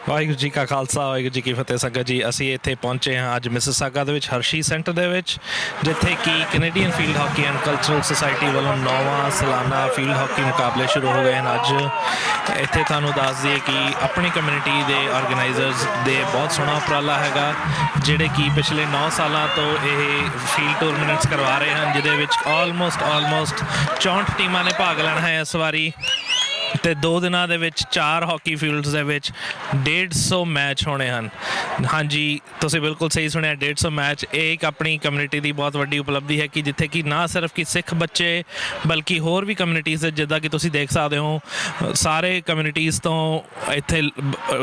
ਵਾਹਿਗੁਰੂ ਜੀ ਕਾ ਖਾਲਸਾ ਵਾਹਿਗੁਰੂ ਜੀ ਕੀ ਫਤਿਹ। ਸੰਗਤ ਜੀ, ਅਸੀਂ ਇੱਥੇ ਪਹੁੰਚੇ ਹਾਂ ਅੱਜ ਮਿਸਿਸਾਗਾ ਦੇ ਵਿੱਚ ਹਰਸ਼ੀ ਸੈਂਟਰ ਦੇ ਵਿੱਚ, ਜਿੱਥੇ ਕਿ Canadian field hockey and cultural society ਵੱਲੋਂ 9ਵਾਂ ਸਾਲਾਨਾ ਫੀਲਡ ਹਾਕੀ ਮੁਕਾਬਲੇ ਸ਼ੁਰੂ ਹੋ ਗਏ ਹਨ। ਅੱਜ ਇੱਥੇ ਤੁਹਾਨੂੰ ਦੱਸ ਦਈਏ ਕਿ ਆਪਣੀ ਕਮਿਊਨਿਟੀ ਦੇ ਆਰਗੇਨਾਈਜ਼ਰਸ ਦੇ ਬਹੁਤ ਸੋਹਣਾ ਉਪਰਾਲਾ ਹੈਗਾ, ਜਿਹੜੇ ਕਿ ਪਿਛਲੇ 9 ਸਾਲਾਂ ਤੋਂ ਇਹ ਫੀਲਡ ਟੂਰਨਾਮੈਂਟਸ ਕਰਵਾ ਰਹੇ ਹਨ, ਜਿਹਦੇ ਵਿੱਚ ਆਲਮੋਸਟ 64 ਟੀਮਾਂ ਨੇ ਭਾਗ ਲੈਣਾ ਹੈ ਇਸ ਵਾਰੀ। ਤੇ 2 ਦਿਨਾਂ ਦੇ ਵਿੱਚ 4 ਹਾਕੀ ਫੀਲਡਸ ਦੇ ਵਿੱਚ 150 ਮੈਚ ਹੋਣੇ ਹਨ। ਹਾਂਜੀ, ਤੁਸੀਂ ਬਿਲਕੁਲ ਸਹੀ ਸੁਣਿਆ, 150 ਮੈਚ। ਇਹ ਇੱਕ ਆਪਣੀ ਕਮਿਊਨਿਟੀ ਦੀ ਬਹੁਤ ਵੱਡੀ ਉਪਲਬਧੀ ਹੈ ਕਿ ਜਿੱਥੇ ਕਿ ਨਾ ਸਿਰਫ ਕਿ ਸਿੱਖ ਬੱਚੇ ਬਲਕਿ ਹੋਰ ਵੀ ਕਮਿਊਨਿਟੀਜ਼ ਦੇ, ਜਿੱਦਾਂ ਕਿ ਤੁਸੀਂ ਦੇਖ ਸਕਦੇ ਹੋ, ਸਾਰੇ ਕਮਿਊਨਿਟੀਜ਼ ਤੋਂ ਇੱਥੇ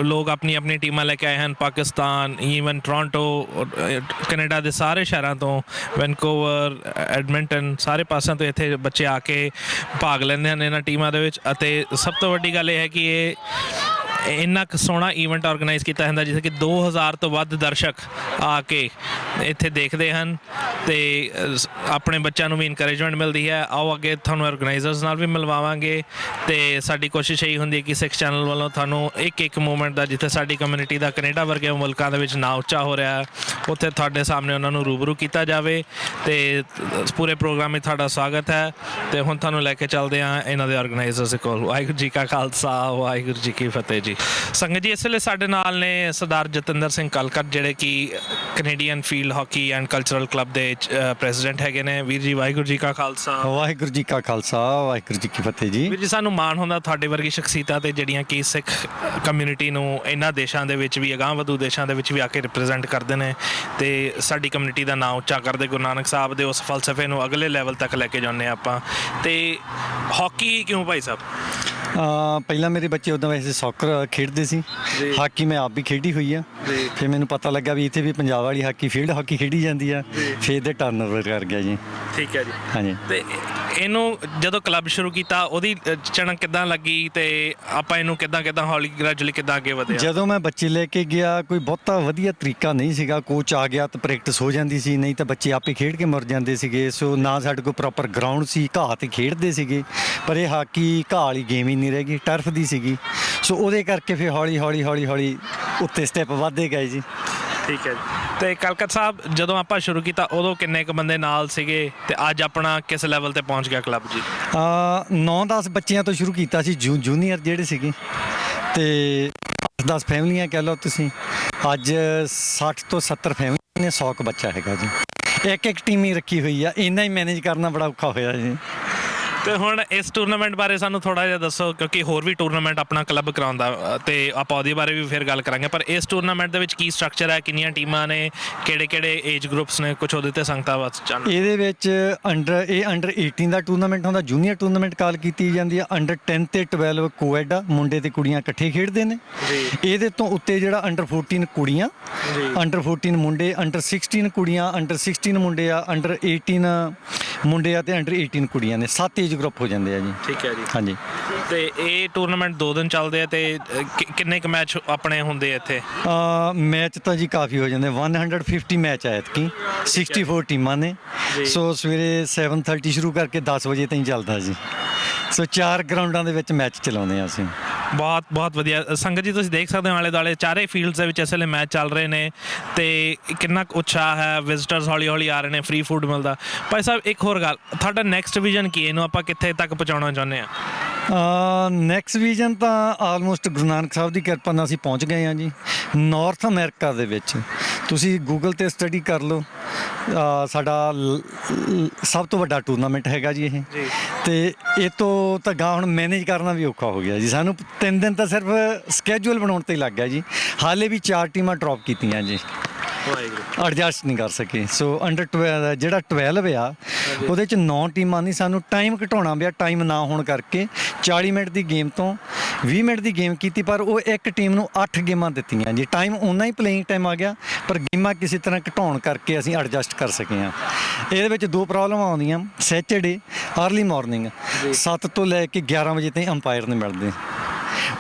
ਲੋਕ ਆਪਣੀ ਟੀਮਾਂ ਲੈ ਕੇ ਆਏ ਹਨ। ਪਾਕਿਸਤਾਨ, ਈਵਨ ਟੋਰਾਂਟੋ, ਕੈਨੇਡਾ ਦੇ ਸਾਰੇ ਸ਼ਹਿਰਾਂ ਤੋਂ, ਵੈਨਕੂਵਰ, ਐਡਮਿੰਟਨ, ਸਾਰੇ ਪਾਸਿਆਂ ਤੋਂ ਇੱਥੇ ਬੱਚੇ ਆ ਕੇ ਭਾਗ ਲੈਂਦੇ ਹਨ ਇਹਨਾਂ ਟੀਮਾਂ ਦੇ ਵਿੱਚ। ਅਤੇ ਸਭ ਤੋਂ ਵੱਡੀ ਗੱਲ ਇਹ ਹੈ ਕਿ ਇਹ ਇੰਨਾ ਕੁ ਸੋਹਣਾ ਈਵੈਂਟ ਆਰਗੇਨਾਈਜ਼ ਕੀਤਾ ਜਾਂਦਾ, ਜਿੱਥੇ ਕਿ 2000 ਤੋਂ ਵੱਧ ਦਰਸ਼ਕ ਆ ਕੇ ਇੱਥੇ ਦੇਖਦੇ ਹਨ ਅਤੇ ਆਪਣੇ ਬੱਚਿਆਂ ਨੂੰ ਵੀ ਇਨਕਰੇਜਮੈਂਟ ਮਿਲਦੀ ਹੈ। ਆਓ ਅੱਗੇ ਤੁਹਾਨੂੰ ਆਰਗੇਨਾਈਜ਼ਰਸ ਨਾਲ ਵੀ ਮਿਲਵਾਵਾਂਗੇ। ਅਤੇ ਸਾਡੀ ਕੋਸ਼ਿਸ਼ ਇਹੀ ਹੁੰਦੀ ਹੈ ਕਿ ਸਿੱਖ ਚੈਨਲ ਵੱਲੋਂ ਤੁਹਾਨੂੰ ਇੱਕ ਮੂਵਮੈਂਟ ਦਾ, ਜਿੱਥੇ ਸਾਡੀ ਕਮਿਊਨਿਟੀ ਦਾ ਕੈਨੇਡਾ ਵਰਗੇ ਮੁਲਕਾਂ ਦੇ ਵਿੱਚ ਨਾਂ ਉੱਚਾ ਹੋ ਰਿਹਾ, ਉੱਥੇ ਤੁਹਾਡੇ ਸਾਹਮਣੇ ਉਹਨਾਂ ਨੂੰ ਰੂਬਰੂ ਕੀਤਾ ਜਾਵੇ। ਅਤੇ ਪੂਰੇ ਪ੍ਰੋਗਰਾਮ ਵਿੱਚ ਤੁਹਾਡਾ ਸਵਾਗਤ ਹੈ। ਅਤੇ ਹੁਣ ਤੁਹਾਨੂੰ ਲੈ ਕੇ ਚੱਲਦੇ ਹਾਂ ਇਹਨਾਂ ਦੇ ਆਰਗੇਨਾਈਜ਼ਰਸ ਦੇ ਕੋਲ। ਵਾਹਿਗੁਰੂ ਜੀ ਕਾ ਖਾਲਸਾ ਵਾਹਿਗੁਰੂ ਜੀ ਕੀ ਫਤਿਹ ਜੀ। ਸੰਗਤ ਜੀ, ਇਸ ਵੇਲੇ ਸਾਡੇ ਨਾਲ ਨੇ ਸਰਦਾਰ ਜਤਿੰਦਰ ਸਿੰਘ ਕਲਕਰ, ਜਿਹੜੇ ਕਿ Canadian field hockey and cultural club ਦੇ ਪ੍ਰੈਜ਼ੀਡੈਂਟ ਹੈਗੇ ਨੇ। ਵੀਰ ਜੀ, ਵਾਹਿਗੁਰੂ ਜੀ ਕਾ ਖਾਲਸਾ ਵਾਹਿਗੁਰੂ ਜੀ ਕਾ ਖਾਲਸਾ ਵਾਹਿਗੁਰੂ ਜੀ ਕੀ ਫਤਿਹ ਜੀ। ਵੀਰ ਜੀ, ਸਾਨੂੰ ਮਾਣ ਹੁੰਦਾ ਤੁਹਾਡੇ ਵਰਗੀ ਸ਼ਖਸੀਅਤਾਂ ਤੇ, ਜਿਹੜੀਆਂ ਕਿ ਸਿੱਖ ਕਮਿਊਨਿਟੀ ਨੂੰ ਇਹਨਾਂ ਦੇਸ਼ਾਂ ਦੇ ਵਿੱਚ ਵੀ, ਅਗਾਂਹ ਵਧੂ ਦੇਸ਼ਾਂ ਦੇ ਵਿੱਚ ਵੀ ਆ ਕੇ ਰਿਪਰੈਜ਼ੈਂਟ ਕਰਦੇ ਨੇ ਅਤੇ ਸਾਡੀ ਕਮਿਊਨਿਟੀ ਦਾ ਨਾਂ ਉੱਚਾ ਕਰਦੇ। ਗੁਰੂ ਨਾਨਕ ਸਾਹਿਬ ਦੇ ਉਸ ਫਲਸਫੇ ਨੂੰ ਅਗਲੇ ਲੈਵਲ ਤੱਕ ਲੈ ਕੇ ਜਾਂਦੇ ਹਾਂ ਆਪਾਂ। ਅਤੇ ਹਾਕੀ ਕਿਉਂ ਭਾਈ ਸਾਹਿਬ? ਪਹਿਲਾਂ ਮੇਰੇ ਬੱਚੇ ਉੱਦਾਂ ਵੈਸੇ ਸੌਕਰ ਖੇਡਦੇ ਸੀ, ਹਾਕੀ ਮੈਂ ਆਪ ਵੀ ਖੇਡੀ ਹੋਈ ਆ। ਫਿਰ ਮੈਨੂੰ ਪਤਾ ਲੱਗਾ ਵੀ ਇੱਥੇ ਵੀ ਪੰਜਾਬ ਵਾਲੀ ਹਾਕੀ, ਫੀਲਡ ਹਾਕੀ ਖੇਡੀ ਜਾਂਦੀ ਆ, ਫਿਰ ਇਹਦੇ ਟਰਨਓਵਰ ਕਰ ਗਿਆ ਜੀ। ਠੀਕ ਹੈ ਜੀ। ਹਾਂਜੀ। ਅਤੇ ਇਹਨੂੰ ਜਦੋਂ ਕਲੱਬ ਸ਼ੁਰੂ ਕੀਤਾ, ਉਹਦੀ ਚਣਕ ਕਿੱਦਾਂ ਲੱਗੀ ਅਤੇ ਆਪਾਂ ਇਹਨੂੰ ਕਿੱਦਾਂ ਹੌਲੀ ਗ੍ਰੈਜੂਅਲੀ ਕਿੱਦਾਂ ਅੱਗੇ ਵਧਿਆ? ਜਦੋਂ ਮੈਂ ਬੱਚੇ ਲੈ ਕੇ ਗਿਆ, ਕੋਈ ਬਹੁਤਾ ਵਧੀਆ ਤਰੀਕਾ ਨਹੀਂ ਸੀਗਾ। ਕੋਚ ਆ ਗਿਆ ਤਾਂ ਪ੍ਰੈਕਟਿਸ ਹੋ ਜਾਂਦੀ ਸੀ, ਨਹੀਂ ਤਾਂ ਬੱਚੇ ਆਪੇ ਖੇਡ ਕੇ ਮੁੜ ਜਾਂਦੇ ਸੀਗੇ। ਸੋ ਨਾ ਸਾਡੇ ਕੋਲ ਪ੍ਰੋਪਰ ਗਰਾਊਂਡ ਸੀ, ਘਾਹ 'ਤੇ ਖੇਡਦੇ ਸੀਗੇ। ਪਰ ਇਹ ਹਾਕੀ ਘਾਹ ਵਾਲੀ ਗੇਮ ਹੀ ਨਹੀਂ ਰਹਿ ਗਈ, ਟਰਫ ਦੀ ਸੀਗੀ। ਸੋ ਉਹਦੇ ਕਰਕੇ ਫਿਰ ਹੌਲੀ ਉੱਤੇ ਸਟੈਪ ਵੱਧਦੇ ਗਏ ਜੀ। ਠੀਕ ਹੈ ਜੀ। ਅਤੇ ਕਲਕਤ ਸਾਹਿਬ, ਜਦੋਂ ਆਪਾਂ ਸ਼ੁਰੂ ਕੀਤਾ ਉਦੋਂ ਕਿੰਨੇ ਕੁ ਬੰਦੇ ਨਾਲ ਸੀਗੇ ਅਤੇ ਅੱਜ ਆਪਣਾ ਕਿਸ ਲੈਵਲ 'ਤੇ ਪਹੁੰਚ ਗਿਆ ਕਲੱਬ ਜੀ? 9-10 ਬੱਚਿਆਂ ਤੋਂ ਸ਼ੁਰੂ ਕੀਤਾ ਸੀ, ਜੂਨੀਅਰ ਜਿਹੜੇ ਸੀਗੇ, ਅਤੇ 10 ਫੈਮਲੀਆਂ ਕਹਿ ਲਓ ਤੁਸੀਂ। ਅੱਜ 60 ਤੋਂ 70 ਫੈਮਲੀ ਨੇ, 100 ਕੁ ਬੱਚਾ ਹੈਗਾ ਜੀ। ਇੱਕ ਟੀਮ ਹੀ ਰੱਖੀ ਹੋਈ ਆ, ਇੰਨਾ ਹੀ ਮੈਨੇਜ ਕਰਨਾ ਬੜਾ ਔਖਾ ਹੋਇਆ ਜੀ। ਅਤੇ ਹੁਣ ਇਸ ਟੂਰਨਾਮੈਂਟ ਬਾਰੇ ਸਾਨੂੰ ਥੋੜ੍ਹਾ ਜਿਹਾ ਦੱਸੋ, ਕਿਉਂਕਿ ਹੋਰ ਵੀ ਟੂਰਨਾਮੈਂਟ ਆਪਣਾ ਕਲੱਬ ਕਰਾਉਂਦਾ ਅਤੇ ਆਪਾਂ ਉਹਦੇ ਬਾਰੇ ਵੀ ਫਿਰ ਗੱਲ ਕਰਾਂਗੇ। ਪਰ ਇਸ ਟੂਰਨਾਮੈਂਟ ਦੇ ਵਿੱਚ ਕੀ ਸਟਰਕਚਰ ਹੈ, ਕਿੰਨੀਆਂ ਟੀਮਾਂ ਨੇ, ਕਿਹੜੇ ਏਜ ਗਰੁੱਪਸ ਨੇ, ਕੁਛ ਉਹਦੇ 'ਤੇ ਸੰਗਤਾਂ ਵਾਸਤੇ? ਇਹਦੇ ਵਿੱਚ ਅੰਡਰ 18 ਦਾ ਟੂਰਨਾਮੈਂਟ ਹੁੰਦਾ, ਜੂਨੀਅਰ ਟੂਰਨਾਮੈਂਟ ਕਾਲ ਕੀਤੀ ਜਾਂਦੀ ਆ। ਅੰਡਰ 10 ਤੇ 12 ਕੋਐਡ ਆ, ਮੁੰਡੇ ਤੇ ਕੁੜੀਆਂ ਇਕੱਠੇ ਖੇਡਦੇ ਨੇ। ਇਹਦੇ ਤੋਂ ਉੱਤੇ ਜਿਹੜਾ ਅੰਡਰ 14 ਕੁੜੀਆਂ, ਅੰਡਰ 14 ਮੁੰਡੇ, ਅੰਡਰ 16 ਕੁੜੀਆਂ, ਅੰਡਰ 16 ਮੁੰਡੇ ਆ, ਅੰਡਰ 18 ਮੁੰਡੇ ਆ, ਅਤੇ ਅੰਡਰ 18 ਕੁੜੀਆਂ ਨੇ। 7 ਏਜ ਗਰੁੱਪ ਹੋ ਜਾਂਦੇ ਆ ਜੀ। ਠੀਕ ਹੈ ਜੀ। ਹਾਂਜੀ। ਅਤੇ ਇਹ ਟੂਰਨਾਮੈਂਟ 2 ਦਿਨ ਚੱਲਦੇ ਆ, ਅਤੇ ਕਿੰਨੇ ਕੁ ਮੈਚ ਆਪਣੇ ਹੁੰਦੇ ਆ ਇੱਥੇ? ਮੈਚ ਤਾਂ ਜੀ ਕਾਫੀ ਹੋ ਜਾਂਦੇ, 150 ਮੈਚ ਆ ਐਤਕੀ, 64 ਟੀਮਾਂ ਨੇ। ਸੋ ਸਵੇਰੇ 7:30 ਸ਼ੁਰੂ ਕਰਕੇ 10 ਵਜੇ ਤਾਈਂ ਚੱਲਦਾ ਜੀ। ਸੋ 4 ਗਰਾਊਂਡਾਂ ਦੇ ਵਿੱਚ ਮੈਚ ਚਲਾਉਂਦੇ ਹਾਂ ਅਸੀਂ। ਬਹੁਤ ਵਧੀਆ। ਸੰਗਤ ਜੀ, ਤੁਸੀਂ ਦੇਖ ਸਕਦੇ ਹੋ ਆਲੇ ਦੁਆਲੇ ਚਾਰੇ ਫੀਲਡਸ ਦੇ ਵਿੱਚ ਇਸ ਵੇਲੇ ਮੈਚ ਚੱਲ ਰਹੇ ਨੇ ਅਤੇ ਕਿੰਨਾ ਕੁ ਉਤਸ਼ਾਹ ਹੈ। ਵਿਜ਼ਟਰਸ ਹੌਲੀ ਆ ਰਹੇ ਨੇ, ਫ੍ਰੀ ਫੂਡ ਮਿਲਦਾ। ਭਾਈ ਸਾਹਿਬ, ਇੱਕ ਹੋਰ ਗੱਲ, ਤੁਹਾਡਾ ਨੈਕਸਟ ਵਿਜ਼ਨ ਕੀ ਹੈ? ਇਹਨੂੰ ਆਪਾਂ ਕਿੱਥੇ ਤੱਕ ਪਹੁੰਚਾਉਣਾ ਚਾਹੁੰਦੇ ਹਾਂ? ਨੈਕਸਟ ਵਿਜ਼ਨ ਤਾਂ ਆਲਮੋਸਟ ਗੁਰੂ ਨਾਨਕ ਸਾਹਿਬ ਦੀ ਕਿਰਪਾ ਨਾਲ ਅਸੀਂ ਪਹੁੰਚ ਗਏ ਹਾਂ ਜੀ। ਨਾਰਥ ਅਮਰੀਕਾ ਦੇ ਵਿੱਚ ਤੁਸੀਂ ਗੂਗਲ 'ਤੇ ਸਟੱਡੀ ਕਰ ਲਓ, ਸਾਡਾ ਸਭ ਤੋਂ ਵੱਡਾ ਟੂਰਨਾਮੈਂਟ ਹੈਗਾ ਜੀ ਇਹ। ਅਤੇ ਇਹ ਤੋਂ ਤਾਂ ਗਾਂ ਹੁਣ ਮੈਨੇਜ ਕਰਨਾ ਵੀ ਔਖਾ ਹੋ ਗਿਆ ਜੀ। ਸਾਨੂੰ 3 ਦਿਨ ਤਾਂ ਸਿਰਫ ਸਕੈਜੂਅਲ ਬਣਾਉਣ 'ਤੇ ਹੀ ਲੱਗ ਗਿਆ ਜੀ। ਹਾਲੇ ਵੀ 4 ਟੀਮਾਂ ਡਰੋਪ ਕੀਤੀਆਂ ਜੀ, ਐਡਜਸਟ ਨਹੀਂ ਕਰ ਸਕੇ। ਸੋ ਅੰਡਰ 12 ਜਿਹੜਾ 12 ਆ, ਉਹਦੇ 'ਚ 9 ਟੀਮਾਂ ਨਹੀਂ, ਸਾਨੂੰ ਟਾਈਮ ਘਟਾਉਣਾ ਪਿਆ। ਟਾਈਮ ਨਾ ਹੋਣ ਕਰਕੇ 40 ਮਿੰਟ ਦੀ ਗੇਮ ਤੋਂ 20 ਮਿੰਟ ਦੀ ਗੇਮ ਕੀਤੀ, ਪਰ ਉਹ ਇੱਕ ਟੀਮ ਨੂੰ 8 ਗੇਮਾਂ ਦਿੱਤੀਆਂ ਜੀ। ਟਾਈਮ ਓਨਾ ਹੀ ਪਲੇਇੰਗ ਟਾਈਮ ਆ ਗਿਆ, ਪਰ ਗੇਮਾਂ ਕਿਸੇ ਤਰ੍ਹਾਂ ਘਟਾਉਣ ਕਰਕੇ ਅਸੀਂ ਐਡਜਸਟ ਕਰ ਸਕੇ ਹਾਂ। ਇਹਦੇ ਵਿੱਚ 2 ਪ੍ਰੋਬਲਮ ਆਉਂਦੀਆਂ। ਸੈਚਰਡੇ ਅਰਲੀ ਮਾਰਨਿੰਗ 7 ਤੋਂ ਲੈ ਕੇ 11 ਵਜੇ ਤਾਈਂ ਅੰਪਾਇਰ ਨਹੀਂ ਮਿਲਦੇ।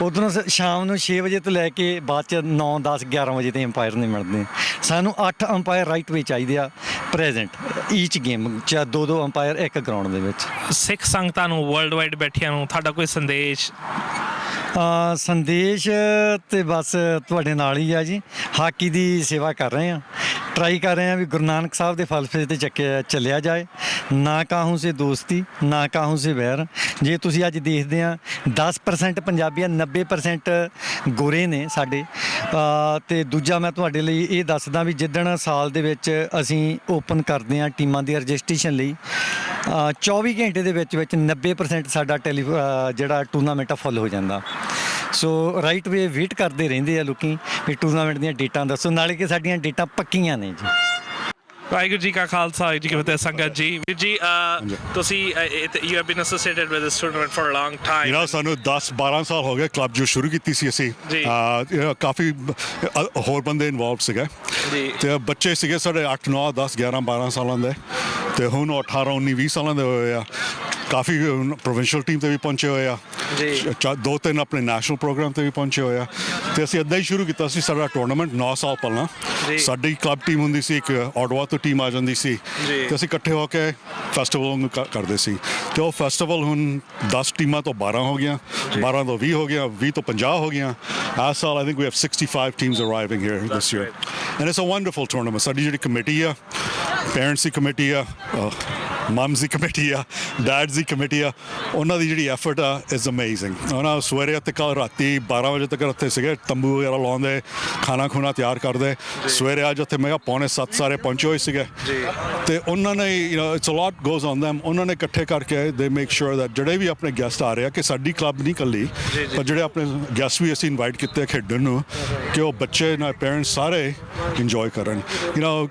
ਉੱਧਰੋਂ ਸ਼ਾਮ ਨੂੰ 6 ਵਜੇ ਤੋਂ ਲੈ ਕੇ ਬਾਅਦ 'ਚ 9, 10, 11 ਵਜੇ ਤਾਈਂ ਅੰਪਾਇਰ ਨਹੀਂ ਮਿਲਦੇ। ਸਾਨੂੰ 8 ਅੰਪਾਇਰ ਰਾਈਟ ਵੇ ਚਾਹੀਦੇ ਆ ਪ੍ਰੈਜ਼ੈਂਟ ਈਚ ਗੇਮ 'ਚ, 2-2 ਅੰਪਾਇਰ ਇੱਕ ਗਰਾਊਂਡ ਦੇ ਵਿੱਚ। ਸਿੱਖ ਸੰਗਤਾਂ ਨੂੰ, ਵਰਲਡ ਵਾਈਡ ਬੈਠਿਆਂ ਨੂੰ ਤੁਹਾਡਾ ਕੋਈ ਸੰਦੇਸ਼? ਸੰਦੇਸ਼ ਤੇ ਬਸ ਤੁਹਾਡੇ ਨਾਲ ਹੀ ਆ ਜੀ। ਹਾਕੀ ਦੀ ਸੇਵਾ ਕਰ ਰਹੇ ਹਾਂ, ਟਰਾਈ ਕਰ ਰਹੇ ਹਾਂ ਵੀ ਗੁਰੂ ਨਾਨਕ ਸਾਹਿਬ ਦੇ ਫਲਸਫੇ ਤੇ ਚੱਲਿਆ ਜਾਏ। ਨਾ ਕਾਹੂ ਸੇ ਦੋਸਤੀ ਨਾ ਕਾਹੂ ਸੇ ਵੈਰ। ਜੇ ਤੁਸੀਂ ਅੱਜ ਦੇਖਦੇ ਆ 10% ਪੰਜਾਬੀ ਆ, 90% ਗੋਰੇ ਨੇ ਸਾਡੇ। ਤੇ ਦੂਜਾ ਮੈਂ ਤੁਹਾਡੇ ਲਈ ਇਹ ਦੱਸਦਾ ਵੀ ਜਿੱਦਣ ਸਾਲ ਦੇ ਵਿੱਚ ਅਸੀਂ ਓਪਨ ਕਰਦੇ ਹਾਂ ਟੀਮਾਂ ਦੀ ਰਜਿਸਟ੍ਰੇਸ਼ਨ ਲਈ, 24 ਘੰਟੇ ਦੇ ਵਿੱਚ 90% ਸਾਡਾ ਜਿਹੜਾ ਟੂਰਨਾਮੈਂਟ ਆ ਫੁੱਲ ਹੋ ਜਾਂਦਾ। ਸੋ ਰਾਈਟ ਵੇ ਵੇਟ ਕਰਦੇ ਰਹਿੰਦੇ ਆ ਲੋਕੀ ਵੀ ਟੂਰਨਾਮੈਂਟ ਦੀਆਂ ਡੇਟਾਂ ਦੱਸੋ, ਨਾਲੇ ਕਿ ਸਾਡੀਆਂ ਡੇਟਾਂ ਪੱਕੀਆਂ ਨੇ ਜੀ। ਵਾਹਿਗੁਰੂ ਜੀ ਕਾ ਖਾਲਸਾ, ਵਾਹਿਗੁਰੂ ਜੀ ਕੀ ਫਤਿਹ। ਸੰਗਤ ਜੀ, ਵੀਰ ਜੀ ਤੁਸੀਂ you have been associated with this tournament for a long time. ਸਾਨੂੰ 10-12 ਸਾਲ ਹੋ ਗਏ ਕਲੱਬ ਜੋ ਸ਼ੁਰੂ ਕੀਤੀ ਸੀ ਅਸੀਂ। ਕਾਫੀ ਹੋਰ ਬੰਦੇ ਇਨਵੋਲਵ ਸੀਗੇ ਤੇ ਬੱਚੇ ਸੀਗੇ ਸਾਡੇ 8 9 10 11 12 ਸਾਲਾਂ ਦੇ, ਤੇ ਹੁਣ 18 19 20 ਸਾਲਾਂ ਦੇ ਹੋਏ ਆ। ਕਾਫੀ ਪ੍ਰੋਵਿੰਸ਼ੀਅਲ ਟੀਮ ਤੇ ਵੀ ਪਹੁੰਚੇ ਹੋਏ ਆ, 2-3 ਆਪਣੇ ਨੈਸ਼ਨਲ ਪ੍ਰੋਗਰਾਮ ਤੇ ਵੀ ਪਹੁੰਚੇ ਹੋਏ ਆ। ਤੇ ਅਸੀਂ ਇੱਦਾਂ ਹੀ ਸ਼ੁਰੂ ਕੀਤਾ ਸੀ ਸਾਡਾ ਟੂਰਨਾਮੈਂਟ 9 ਸਾਲ ਪਹਿਲਾਂ। ਸਾਡੀ ਕਲੱਬ ਟੀਮ ਹੁੰਦੀ ਸੀ, ਇੱਕ ਆਟਵਾ ਤੋਂ ਟੀਮ ਆ ਜਾਂਦੀ ਸੀ, ਤੇ ਅਸੀਂ ਇਕੱਠੇ ਹੋ ਕੇ ਫੈਸਟੀਵਲ ਕਰਦੇ ਸੀ। ਤੇ ਉਹ ਫੈਸਟੀਵਲ ਹੁਣ 10 ਟੀਮਾਂ ਤੋਂ 12 ਹੋ ਗਈਆਂ, 12 ਤੋਂ 20 ਹੋ ਗਈਆਂ, 20 ਤੋਂ 50 ਹੋ ਗਈਆਂ। ਇਸ ਸਾਲ I think we have 65 teams arriving here this year, and it's a wonderful tournament. ਸਾਡੀ ਜਿਹੜੀ ਕਮੇਟੀ ਆ, ਪੇਰੈਂਟਸ ਦੀ ਕਮੇਟੀ ਆ, ਮਮਸ ਦੀ ਕਮੇਟੀ ਆ, ਡੈਡਸ ਦੀ ਕਮੇਟੀ ਆ, ਉਹਨਾਂ ਦੀ ਜਿਹੜੀ ਐਫਰਟ ਆ ਇਜ਼ ਅਮੇਜ਼ਿੰਗ। ਉਹਨਾਂ ਸਵੇਰੇ ਅਤੇ ਕੱਲ੍ਹ ਰਾਤੀ 12 ਵਜੇ ਤੱਕ ਉੱਥੇ ਸੀਗੇ, ਤੰਬੂ ਵਗੈਰਾ ਲਾਉਂਦੇ, ਖਾਣਾ ਖੁਣਾ ਤਿਆਰ ਕਰਦੇ। ਸਵੇਰੇ ਅੱਜ ਉੱਥੇ ਮੈਂ ਕਿਹਾ 6:45 ਸਾਰੇ ਪਹੁੰਚੇ ਹੋਏ ਸੀਗੇ, ਤੇ ਉਹਨਾਂ ਨੇ it's a lot goes on them. ਉਹਨਾਂ ਨੇ ਇਕੱਠੇ ਕਰਕੇ ਦੇ ਮੇਕ ਸ਼ੋਰ ਦੈਟ ਜਿਹੜੇ ਵੀ ਆਪਣੇ ਗੈਸਟ ਆ ਰਹੇ ਆ, ਕਿ ਸਾਡੀ ਕਲੱਬ ਨਹੀਂ ਇਕੱਲੀ, ਪਰ ਜਿਹੜੇ ਆਪਣੇ ਗੈਸਟ ਵੀ ਅਸੀਂ ਇਨਵਾਈਟ ਕੀਤੇ ਖੇਡਣ ਨੂੰ, ਕਿ ਉਹ ਬੱਚੇ ਨਾਲ ਪੇਰੈਂਟਸ ਸਾਰੇ ਇੰਜੋਏ ਕਰਨ।